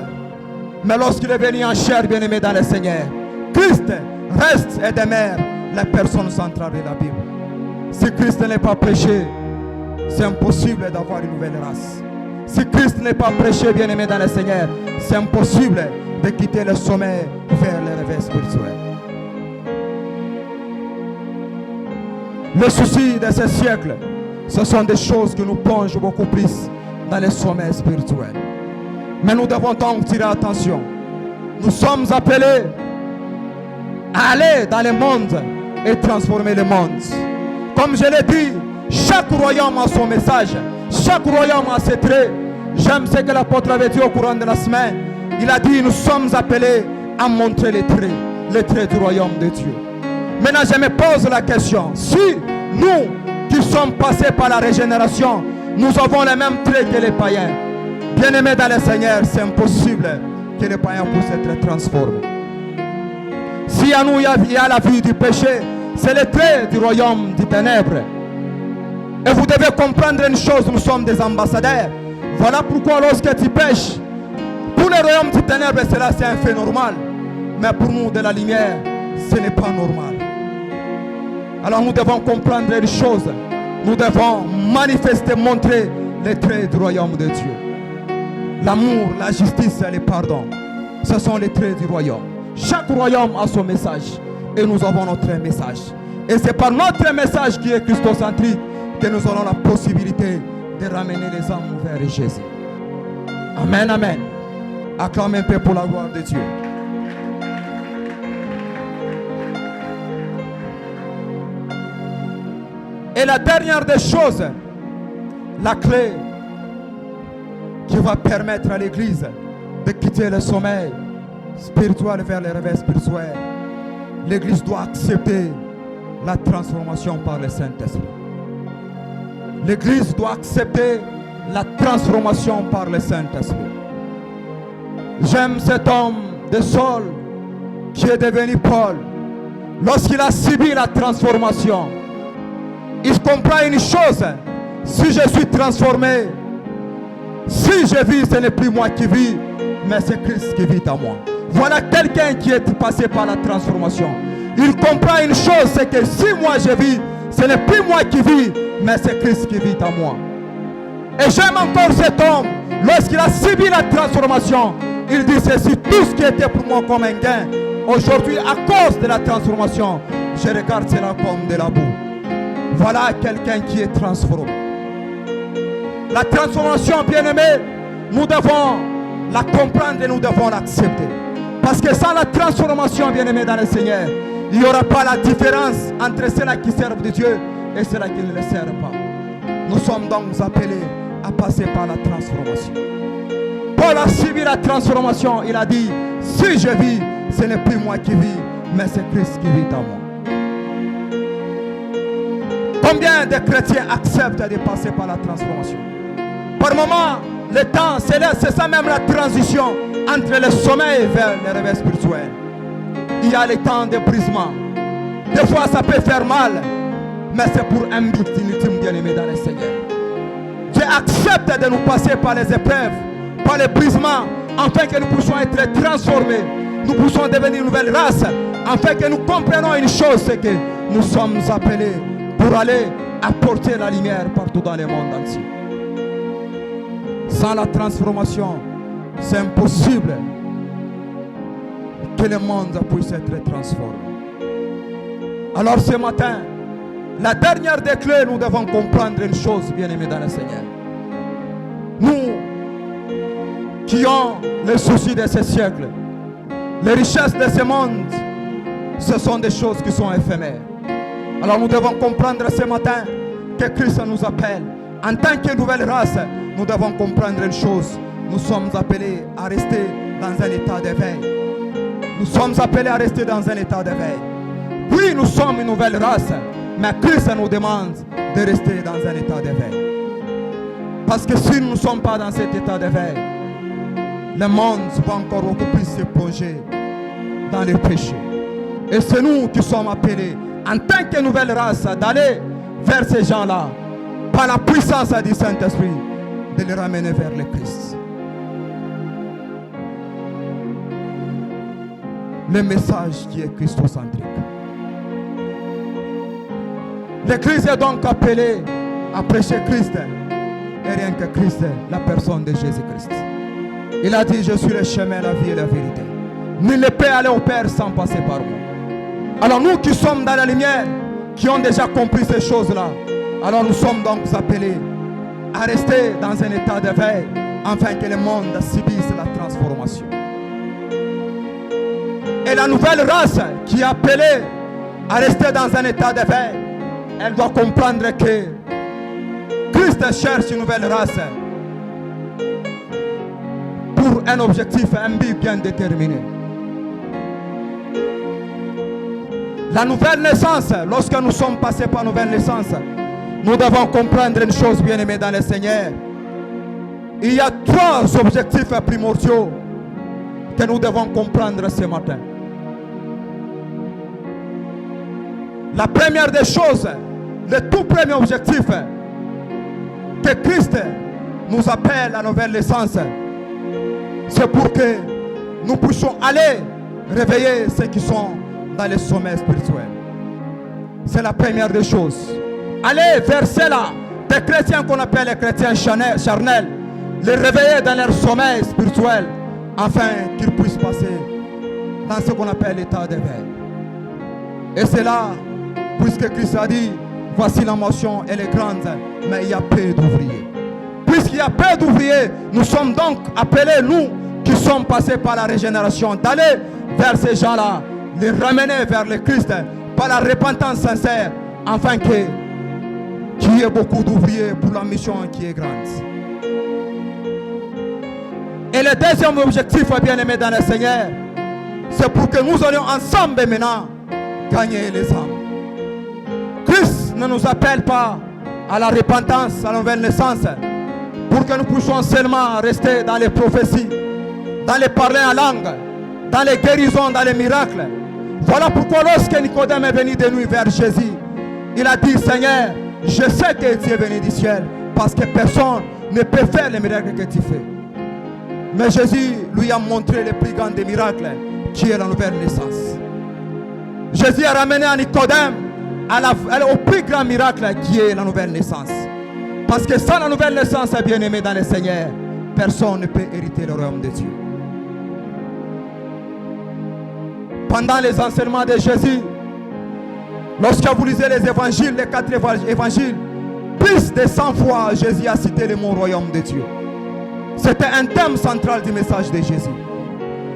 Mais lorsqu'il est venu en chair, bien-aimé dans le Seigneur, Christ reste et demeure la personne centrale de la Bible. Si Christ n'est pas prêché, c'est impossible d'avoir une nouvelle race. Si Christ n'est pas prêché, bien-aimé dans le Seigneur, c'est impossible de quitter le sommeil vers le réveil spirituel. Le souci de ce siècle, ce sont des choses qui nous plongent beaucoup plus dans le sommeil spirituel. Mais nous devons donc tirer attention. Nous sommes appelés à aller dans le monde et transformer le monde. Comme je l'ai dit, chaque royaume a son message, chaque royaume a ses traits. J'aime ce que l'apôtre avait dit au courant de la semaine. Il a dit, nous sommes appelés à montrer les traits du royaume de Dieu. Maintenant, je me pose la question, si nous qui sommes passés par la régénération, nous avons les mêmes traits que les païens, bien-aimés dans le Seigneur, c'est impossible que les païens puissent être transformés. Si à nous il y a la vie du péché, c'est le trait du royaume des ténèbres. Et vous devez comprendre une chose, nous sommes des ambassadeurs. Voilà pourquoi lorsque tu pêches, pour les royaumes du ténèbres, cela c'est un fait normal. Mais pour nous de la lumière, ce n'est pas normal. Alors nous devons comprendre les choses. Nous devons manifester, montrer les traits du royaume de Dieu. L'amour, la justice et le pardon, ce sont les traits du royaume. Chaque royaume a son message et nous avons notre message. Et c'est par notre message qui est christocentrique que nous aurons la possibilité de ramener les âmes vers Jésus. Amen, amen. Acclame un peu pour la gloire de Dieu. Et la dernière des choses, la clé qui va permettre à l'Église de quitter le sommeil spirituel vers le réveil spirituel. L'Église doit accepter la transformation par le Saint-Esprit. L'Église doit accepter la transformation par le Saint-Esprit. J'aime cet homme de Saul qui est devenu Paul. Lorsqu'il a subi la transformation, il comprend une chose: si je suis transformé, si je vis, ce n'est plus moi qui vis, mais c'est Christ qui vit en moi. Voilà quelqu'un qui est passé par la transformation. Il comprend une chose, c'est que si moi je vis, ce n'est plus moi qui vis, mais c'est Christ qui vit en moi. Et j'aime encore cet homme, lorsqu'il a subi la transformation, il dit ceci: tout ce qui était pour moi comme un gain, aujourd'hui à cause de la transformation, je regarde cela comme de la boue. Voilà quelqu'un qui est transformé. La transformation, bien-aimés, nous devons la comprendre et nous devons l'accepter. Parce que sans la transformation, bien-aimés dans le Seigneur, il n'y aura pas la différence entre ceux-là qui servent de Dieu et ceux-là qui ne le servent pas. Nous sommes donc appelés à passer par la transformation. Paul a suivi la transformation. Il a dit: si je vis, ce n'est plus moi qui vis, mais c'est Christ qui vit en moi. Combien de chrétiens acceptent de passer par la transformation? Par moment, le temps, c'est ça même la transition entre le sommeil vers le réveil spirituel. Il y a le temps de brisement. Des fois, ça peut faire mal, mais c'est pour un but ultime, bien-aimé dans le Seigneur. Dieu accepte de nous passer par les épreuves, par les brisements, afin que nous puissions être transformés, nous puissions devenir une nouvelle race, afin que nous comprenions une chose, c'est que nous sommes appelés pour aller apporter la lumière partout dans le monde entier. Sans la transformation, c'est impossible que le monde puisse être transformé. Alors ce matin, la dernière des clés, nous devons comprendre une chose, bien-aimés dans le Seigneur. Nous qui ont les soucis de ce siècle, les richesses de ce monde, ce sont des choses qui sont éphémères. Alors nous devons comprendre ce matin que Christ nous appelle. En tant que nouvelle race, nous devons comprendre une chose: nous sommes appelés à rester dans un état d'éveil. Nous sommes appelés à rester dans un état d'éveil. Oui, nous sommes une nouvelle race, mais Christ nous demande de rester dans un état d'éveil. Parce que si nous ne sommes pas dans cet état d'éveil, le monde va encore beaucoup plus se plonger dans le péché. Et c'est nous qui sommes appelés, en tant que nouvelle race, d'aller vers ces gens-là, par la puissance du Saint-Esprit, de les ramener vers le Christ. Le message qui est christocentrique. L'Église est donc appelée à prêcher Christ, et rien que Christ, la personne de Jésus-Christ. Il a dit: je suis le chemin, la vie et la vérité. Nul ne peut aller au Père sans passer par moi. Alors nous qui sommes dans la lumière, qui ont déjà compris ces choses-là, alors nous sommes donc appelés à rester dans un état d'éveil, afin que le monde subisse la transformation. Et la nouvelle race qui est appelée à rester dans un état d'éveil, elle doit comprendre que Christ cherche une nouvelle race pour un objectif, un but bien déterminé. La nouvelle naissance, lorsque nous sommes passés par nouvelle naissance, nous devons comprendre une chose, bien-aimés dans le Seigneur. Il y a 3 objectifs primordiaux que nous devons comprendre ce matin. La première des choses, le tout premier objectif que Christ nous appelle à nouvelle naissance. C'est pour que nous puissions aller réveiller ceux qui sont dans les sommets spirituels. C'est la première des choses. Aller vers ceux-là, des chrétiens qu'on appelle les chrétiens charnels, les réveiller dans leur sommeil spirituel, afin qu'ils puissent passer dans ce qu'on appelle l'état d'éveil. Et c'est là, puisque Christ a dit, voici la motion, elle est grande, mais il y a peu d'ouvriers. Puisqu'il y a peu d'ouvriers, nous sommes donc appelés, nous, qui sommes passés par la régénération, d'aller vers ces gens-là, les ramener vers le Christ, par la repentance sincère, afin qu'il y ait beaucoup d'ouvriers pour la mission qui est grande. Et le deuxième objectif, bien aimé dans le Seigneur, c'est pour que nous allions ensemble maintenant gagner les âmes. Christ ne nous appelle pas à la repentance, à la nouvelle naissance, pour que nous puissions seulement rester dans les prophéties, dans les parler en langue, dans les guérisons, dans les miracles. Voilà pourquoi lorsque Nicodème est venu de nuit vers Jésus, il a dit, Seigneur, je sais que tu es venu du ciel, parce que personne ne peut faire les miracles que tu fais. Mais Jésus lui a montré le plus grand des miracles, qui est la nouvelle naissance. Jésus a ramené à Nicodème au plus grand miracle, qui est la nouvelle naissance. Parce que sans la nouvelle naissance, bien aimé dans le Seigneur, personne ne peut hériter le royaume de Dieu. Pendant les enseignements de Jésus, lorsque vous lisez les évangiles, les 4 évangiles, plus de 100 fois Jésus a cité le mot royaume de Dieu. C'était un thème central du message de Jésus.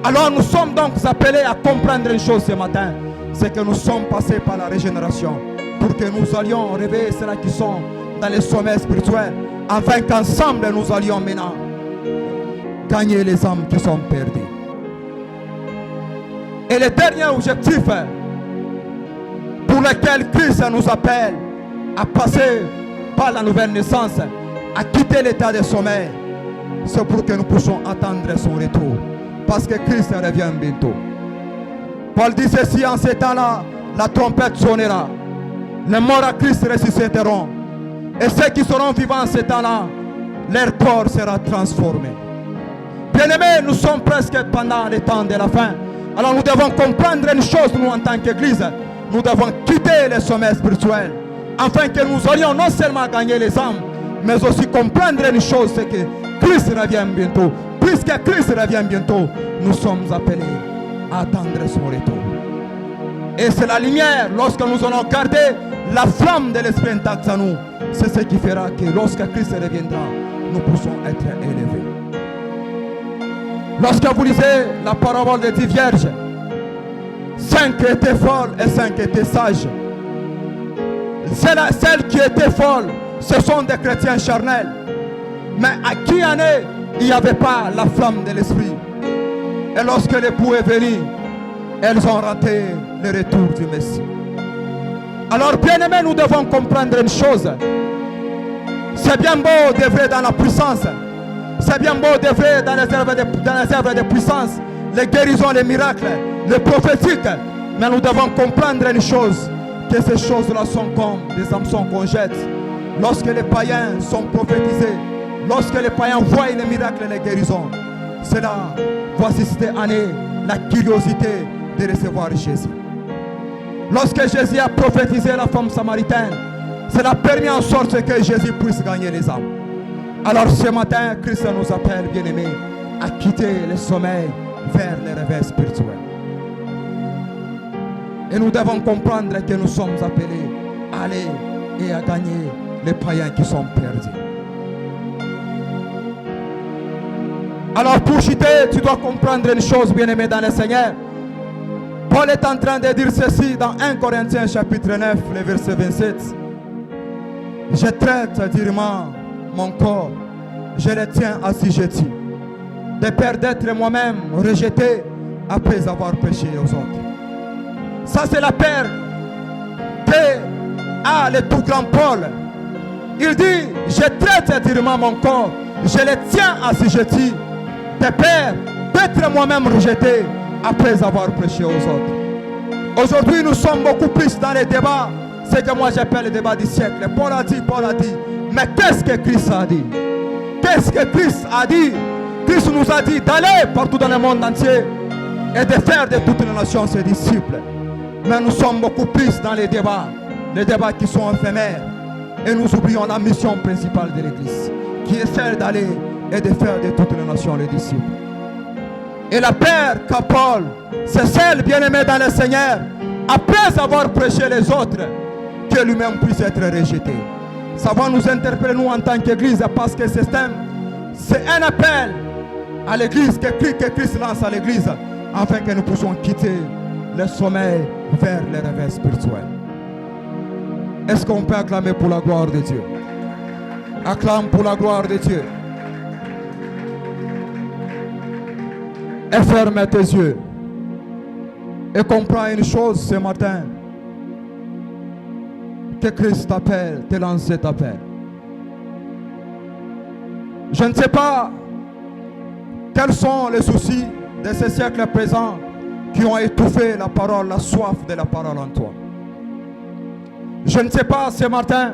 Alors nous sommes donc appelés à comprendre une chose ce matin, c'est que nous sommes passés par la régénération pour que nous allions réveiller ceux-là qui sont dans les sommets spirituels, afin qu'ensemble nous allions maintenant gagner les âmes qui sont perdues. Et le dernier objectif pour lequel Christ nous appelle à passer par la nouvelle naissance, à quitter l'état de sommeil, c'est pour que nous puissions attendre son retour. Parce que Christ revient bientôt. Paul dit ceci: en ces temps-là, la trompette sonnera. Les morts à Christ ressusciteront. Et ceux qui seront vivants en ces temps-là, leur corps sera transformé. Bien-aimés, nous sommes presque pendant les temps de la fin. Alors nous devons comprendre une chose, nous en tant qu'Église. Nous devons quitter les sommets spirituels, afin que nous allions non seulement gagner les âmes, mais aussi comprendre une chose, c'est que Christ revient bientôt. Puisque Christ revient bientôt, nous sommes appelés à attendre son retour. Et c'est la lumière, lorsque nous allons garder la flamme de l'Esprit intacte en nous, c'est ce qui fera que lorsque Christ reviendra, nous puissions être élevés. Lorsque vous lisez la parabole des 10 vierges, 5 étaient folles et 5 étaient sages. Celles qui étaient folles, ce sont des chrétiens charnels. Mais à qui en est, il n'y avait pas la flamme de l'esprit. Et lorsque l'époux est venu, elles ont raté le retour du Messie. Alors bien aimés, nous devons comprendre une chose. C'est bien beau d'œuvrer dans la puissance. C'est bien beau d'œuvrer dans les œuvres de puissance, les guérisons, les miracles, les prophétiques. Mais nous devons comprendre une chose, que ces choses-là sont comme des hameçons qu'on jette. Lorsque les païens sont prophétisés, lorsque les païens voient les miracles et les guérisons, cela va susciter en eux la curiosité de recevoir Jésus. Lorsque Jésus a prophétisé la femme samaritaine, cela a permis en sorte que Jésus puisse gagner les âmes. Alors ce matin, Christ nous appelle, bien-aimés, à quitter le sommeil vers le réveil spirituel. Et nous devons comprendre que nous sommes appelés à aller et à gagner les païens qui sont perdus. Alors pour chuter, tu dois comprendre une chose, bien-aimé dans le Seigneur. Paul est en train de dire ceci dans 1 Corinthiens chapitre 9, le verset 27. Je traite durement mon corps, je le tiens assujetti, de peur d'être moi-même rejeté après avoir péché aux autres. Ça c'est la peur qu'a le tout grand Paul. Il dit, je traite durement mon corps, je le tiens assujetti, de peur d'être moi-même rejeté après avoir prêché aux autres. Aujourd'hui, nous sommes beaucoup plus dans les débats, ce que moi j'appelle le débat du siècle. Paul a dit, mais qu'est-ce que Christ a dit? fait ce que Christ a dit. Christ nous a dit d'aller partout dans le monde entier et de faire de toutes les nations ses disciples. Mais nous sommes beaucoup plus dans les débats qui sont éphémères. Et nous oublions la mission principale de l'Église, qui est celle d'aller et de faire de toutes les nations les disciples. Et la paix qu'a Paul, c'est celle, bien-aimée dans le Seigneur, après avoir prêché les autres, que lui-même puisse être rejeté. Ça va nous interpeller, nous, en tant qu'Église, parce que c'est un appel à l'Église que Christ lance à l'Église, afin que nous puissions quitter le sommeil vers les réveils spirituels. Est-ce qu'on peut acclamer pour la gloire de Dieu? Acclame pour la gloire de Dieu. Et ferme tes yeux. Et comprends une chose ce matin. Que Christ t'appelle, te lance cet appel. Je ne sais pas quels sont les soucis de ce siècle présent qui ont étouffé la parole, la soif de la parole en toi. Je ne sais pas ce matin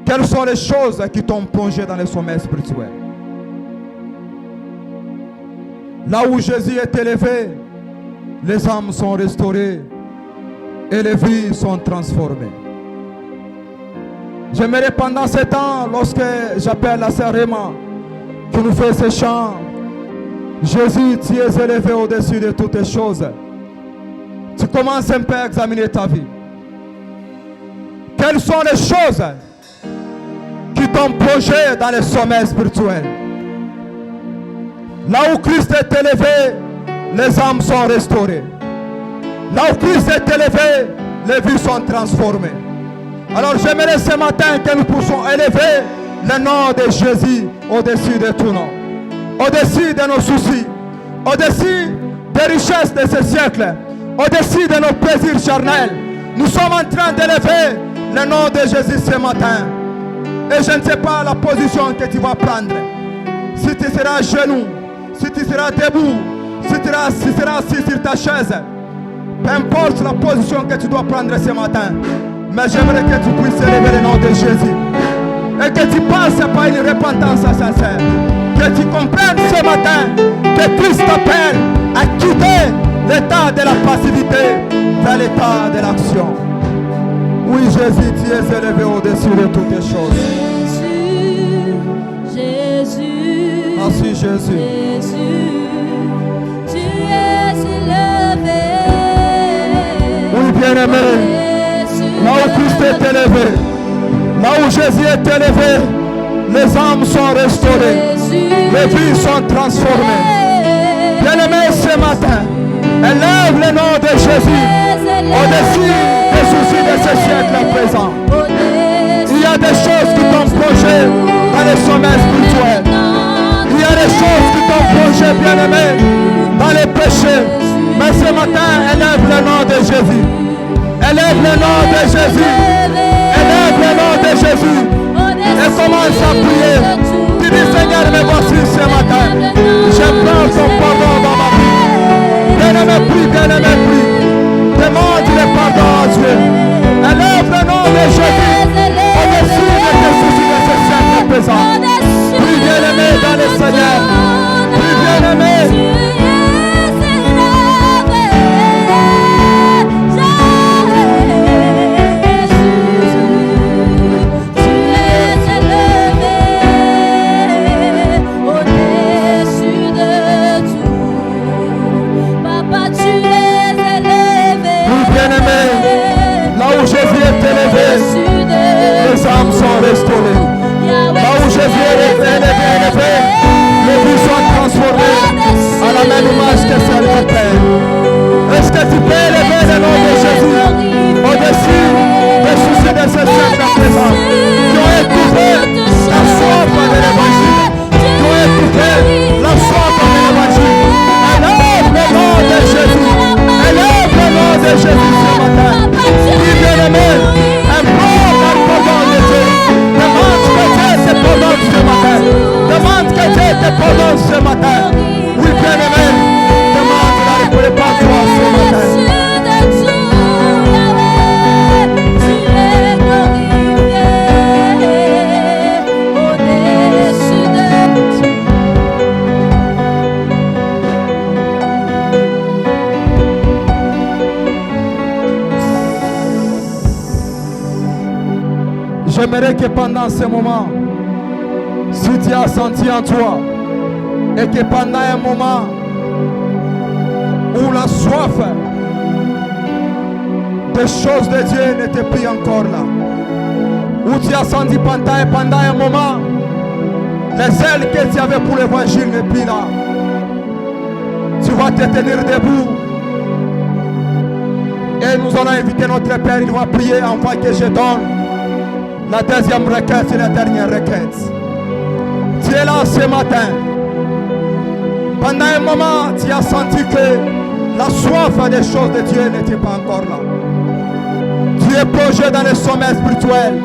quelles sont les choses qui t'ont plongé dans le sommeil spirituel. Là où Jésus est élevé, les âmes sont restaurées et les vies sont transformées. J'aimerais pendant ce temps, lorsque j'appelle la sœur Emma, qui nous fait ce chant, Jésus, tu es élevé au-dessus de toutes les choses. Tu commences un peu à examiner ta vie. Quelles sont les choses qui t'ont plongé dans le sommeil spirituel? Là où Christ est élevé, les âmes sont restaurées. Là où Christ est élevé, les vies sont transformées. Alors j'aimerais ce matin que nous puissions élever le nom de Jésus au-dessus de tout nom, au-dessus de nos soucis, au-dessus des richesses de ce siècle, au-dessus de nos plaisirs charnels. Nous sommes en train d'élever le nom de Jésus ce matin. Et je ne sais pas la position que tu vas prendre. Si tu seras à genoux, si tu seras debout, si tu seras assis sur ta chaise, peu importe la position que tu dois prendre ce matin. Mais j'aimerais que tu puisses élever le nom de Jésus. Et que tu passes par une repentance sincère. Que tu comprennes ce matin que Christ t'appelle à quitter l'état de la passivité vers l'état de l'action. Oui, Jésus, tu es élevé au-dessus de toutes les choses. Jésus, merci Jésus. Jésus, tu es élevé. Oui, bien-aimé. Là où Christ est élevé, là où Jésus est élevé, les âmes sont restaurées, les vies sont transformées. Bien-aimé, ce matin, élève le nom de Jésus au-dessus des soucis de ce siècle présent. Il y a des choses qui t'ont plongé dans le sommeil spirituel. Il y a des choses qui t'ont plongé, bien-aimé, dans les péchés. Mais ce matin, élève le nom de Jésus. Élève le nom de Jésus. Élève le nom de Jésus. Et commence à prier. Tu dis, Seigneur, me voici ce matin. Je prends ton pardon dans ma vie. Bien-aimé, prie, bien-aimé, prie. Demande le pardon à Dieu. Élève le nom de Jésus. Au-dessus de tes soucis de ce siècle présent. Prie, bien-aimé, dans le Seigneur. Prie, bien-aimé. Papa, tu es j'aimerais que pendant ce moment, si tu as senti en toi, et que pendant un moment où la soif des choses de Dieu n'était plus encore là, où tu as senti pendant un moment, les ailes que tu avais pour l'évangile n'est plus là, tu vas te tenir debout. Et nous allons inviter notre Père, il va prier afin que je donne la deuxième requête et la dernière requête. Tu es là ce matin. Pendant un moment, tu as senti que la soif des choses de Dieu n'était pas encore là. Tu es plongé dans le sommeil spirituel.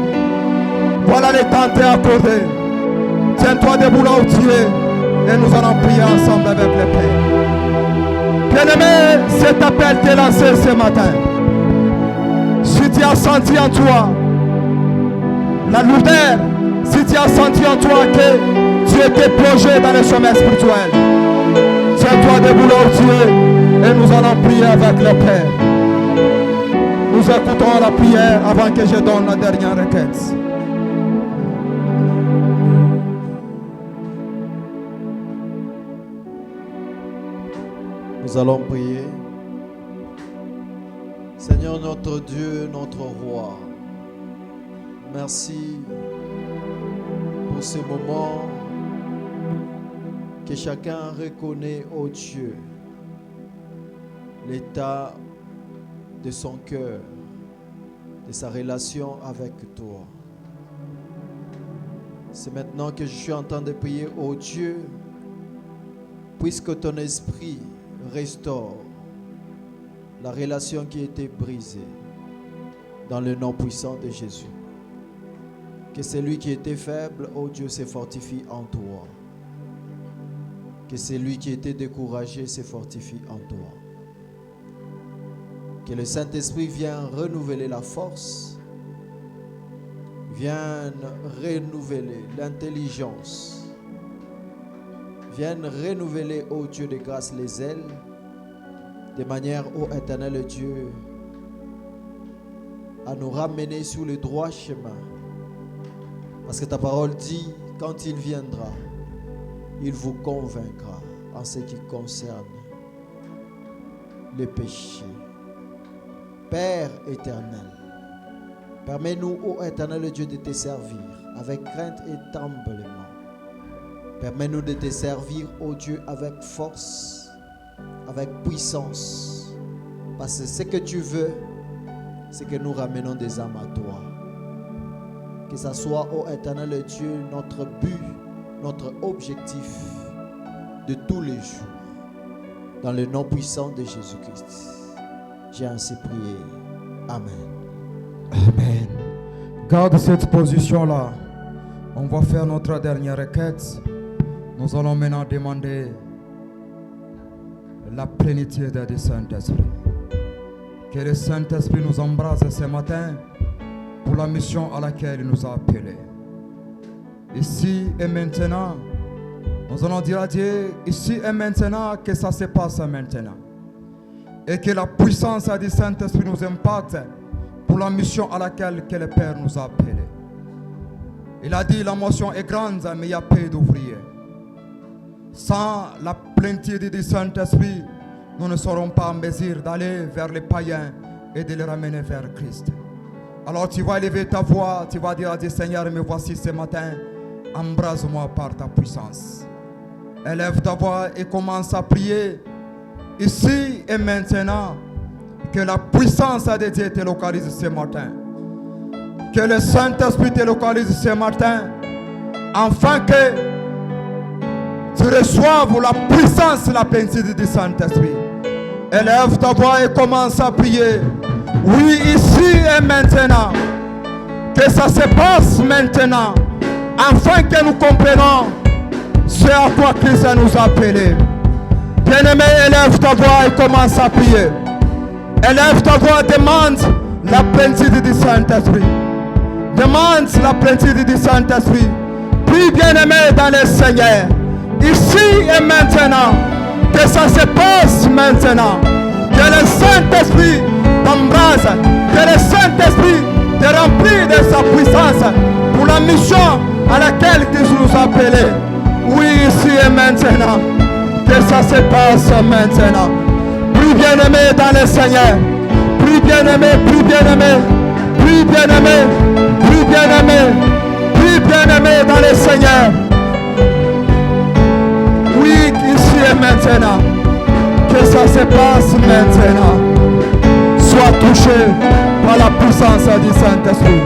Voilà le temps t'est accordé. Tiens-toi debout là où tu es et nous allons prier ensemble avec le Père. Bien-aimé, cet appel t'est lancé ce matin. Si tu as senti en toi la lourdeur, si tu as senti en toi que tu étais plongé dans le sommeil spirituel, tiens-toi debout là où tu es et nous allons prier avec le Père. Nous écoutons la prière avant que je donne la dernière requête. Nous allons prier. Seigneur notre Dieu, notre Roi, merci pour ce moment que chacun reconnaît, ô Dieu, l'état de son cœur, de sa relation avec toi. C'est maintenant que je suis en train de prier, ô Dieu, puisque ton esprit restaure la relation qui était brisée dans le nom puissant de Jésus. Que celui qui était faible, ô Dieu, se fortifie en toi. Que celui qui était découragé se fortifie en toi. Que le Saint-Esprit vienne renouveler la force, vienne renouveler l'intelligence, vienne renouveler, ô Dieu de grâce, les ailes, de manière, ô éternel Dieu, à nous ramener sur le droit chemin. Parce que ta parole dit, quand il viendra, il vous convaincra en ce qui concerne le péché. Père éternel, permets-nous, ô éternel Dieu, de te servir avec crainte et tremblement. Permets-nous de te servir, ô Dieu, avec force, avec puissance. Parce que ce que tu veux, c'est que nous ramenons des âmes à toi. Que ce soit, ô éternel Dieu, notre but, notre objectif de tous les jours. Dans le nom puissant de Jésus-Christ. J'ai ainsi prié. Amen. Amen. Garde cette position-là. On va faire notre dernière requête. Nous allons maintenant demander la plénitude du Saint-Esprit. Que le Saint-Esprit nous embrasse ce matin pour la mission à laquelle il nous a appelés. Ici et maintenant, nous allons dire à Dieu, ici et maintenant, que ça se passe maintenant. Et que la puissance du Saint-Esprit nous impacte pour la mission à laquelle que le Père nous a appelés. Il a dit, la motion est grande, mais il y a peu d'ouvriers. Sans la plénitude du Saint-Esprit, nous ne serons pas en mesure d'aller vers les païens et de les ramener vers Christ. Alors tu vas élever ta voix, tu vas dire à Dieu, Seigneur, me voici ce matin, embrase-moi par ta puissance. Élève ta voix et commence à prier, ici et maintenant, que la puissance de Dieu te localise ce matin. Que le Saint-Esprit te localise ce matin, afin que tu reçoives la puissance, la plénitude du Saint-Esprit. Élève ta voix et commence à prier. Oui, ici et maintenant. Que ça se passe maintenant. Afin que nous comprenions ce à quoi Christ nous a appelés. Bien-aimé, élève ta voix et commence à prier. Élève ta voix, demande la plénitude du Saint-Esprit. Demande la plénitude du Saint-Esprit. Prie, bien-aimé, dans le Seigneur. Ici et maintenant, que ça se passe maintenant, que le Saint-Esprit t'embrase, que le Saint-Esprit te remplir de sa puissance pour la mission à laquelle tu nous as appelés. Oui, ici et maintenant. Que ça se passe maintenant. Plus bien-aimé dans le Seigneur. Plus bien-aimé, plus bien-aimé. Plus bien-aimé, plus bien-aimé. Plus bien-aimé dans le Seigneur. Oui, ici et maintenant. Que ça se passe maintenant. Sois touché par la puissance du Saint-Esprit.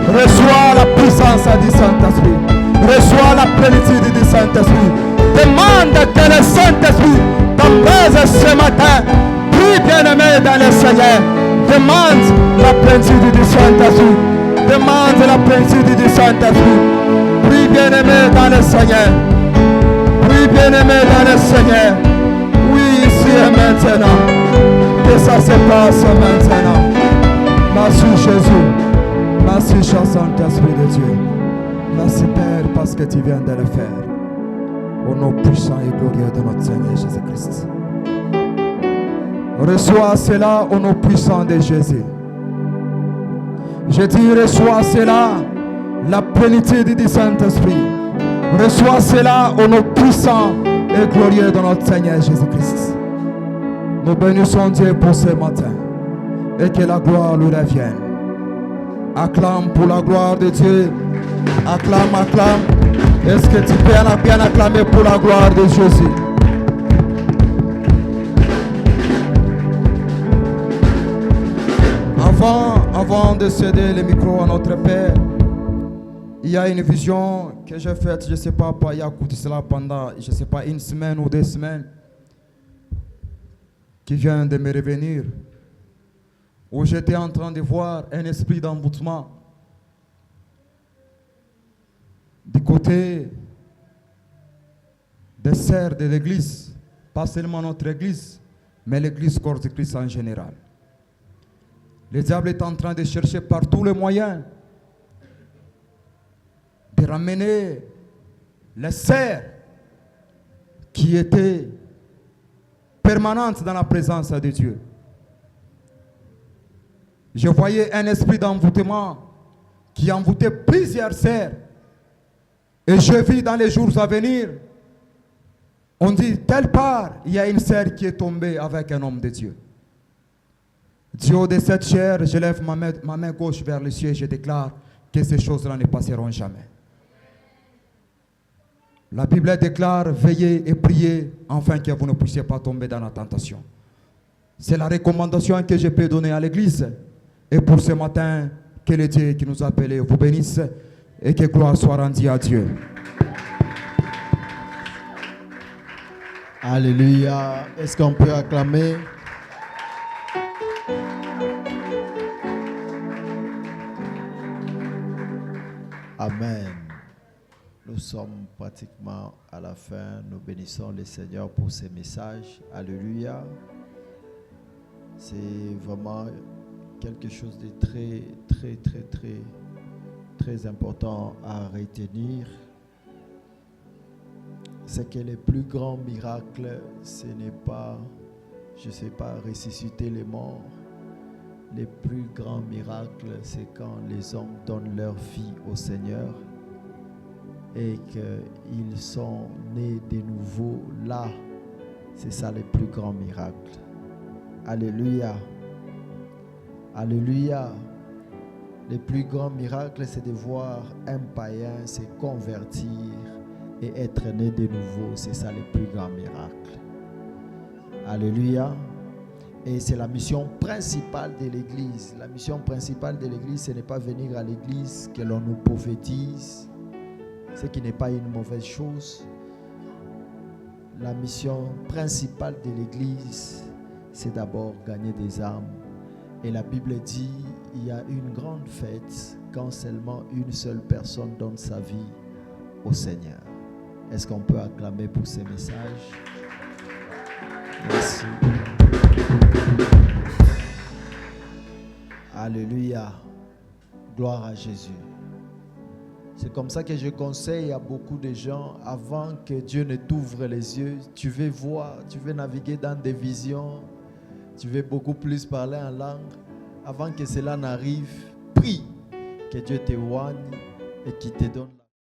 Reçois la puissance du Saint-Esprit. Reçois la plénitude du Saint-Esprit. Demande que le Saint-Esprit t'embrase ce matin. Plus bien-aimé dans le Seigneur. Demande la plénitude du Saint-Esprit. Demande la plénitude du Saint-Esprit. Plus bien-aimé dans le Seigneur. Plus bien-aimé dans le Seigneur. Oui, ici et maintenant. Que ça se passe maintenant. Merci Jésus. Merci cher Saint-Esprit de Dieu. Merci Père parce que tu viens de le faire. Au nom puissant et glorieux de notre Seigneur Jésus-Christ. Reçois cela au nom puissant de Jésus. Je dis reçois cela, la plénitude du Saint-Esprit. Reçois cela au nom puissant et glorieux de notre Seigneur Jésus-Christ. Nous bénissons Dieu pour ce matin et que la gloire lui revienne. Acclame pour la gloire de Dieu. Acclame, acclame. Est-ce que tu peux bien acclamer pour la gloire de Jésus? Avant de céder le micro à notre Père, il y a une vision que j'ai faite, je ne sais pas, il y a coûté cela pendant, je ne sais pas, une semaine ou 2 semaines, qui vient de me revenir, où j'étais en train de voir un esprit d'envoûtement du côté des sœurs de l'église, pas seulement notre église, mais l'église corps de Christ en général. Le diable est en train de chercher par tous les moyens de ramener les sœurs qui étaient permanentes dans la présence de Dieu. Je voyais un esprit d'envoûtement qui envoûtait plusieurs sœurs. Et je vis dans les jours à venir, on dit, telle part, il y a une sœur qui est tombée avec un homme de Dieu. Du haut de cette chair, je lève ma main gauche vers le ciel et je déclare que ces choses-là ne passeront jamais. La Bible déclare, veillez et priez afin que vous ne puissiez pas tomber dans la tentation. C'est la recommandation que je peux donner à l'église. Et pour ce matin, que le Dieu qui nous a appelés vous bénisse et que gloire soit rendue à Dieu. Alléluia. Est-ce qu'on peut acclamer? Amen. Nous sommes pratiquement à la fin. Nous bénissons le Seigneur pour ces messages. Alléluia. C'est vraiment quelque chose de très important à retenir. C'est que le plus grand miracle, ce n'est pas, je ne sais pas, ressusciter les morts. Le plus grand miracle, c'est quand les hommes donnent leur vie au Seigneur et qu'ils sont nés de nouveau là. C'est ça le plus grand miracle. Alléluia. Alléluia. Le plus grand miracle, c'est de voir un païen se convertir et être né de nouveau. C'est ça le plus grand miracle. Alléluia. Et c'est la mission principale de l'Église. La mission principale de l'Église, ce n'est pas venir à l'Église que l'on nous prophétise, ce qui n'est pas une mauvaise chose. La mission principale de l'Église, c'est d'abord gagner des âmes. Et la Bible dit, il y a une grande fête quand seulement une seule personne donne sa vie au Seigneur. Est-ce qu'on peut acclamer pour ces messages? Merci. Alléluia. Gloire à Jésus. C'est comme ça que je conseille à beaucoup de gens, avant que Dieu ne t'ouvre les yeux, tu veux voir, tu veux naviguer dans des visions, tu veux beaucoup plus parler en langue. Avant que cela n'arrive, prie. Que Dieu t'éloigne et qu'il te donne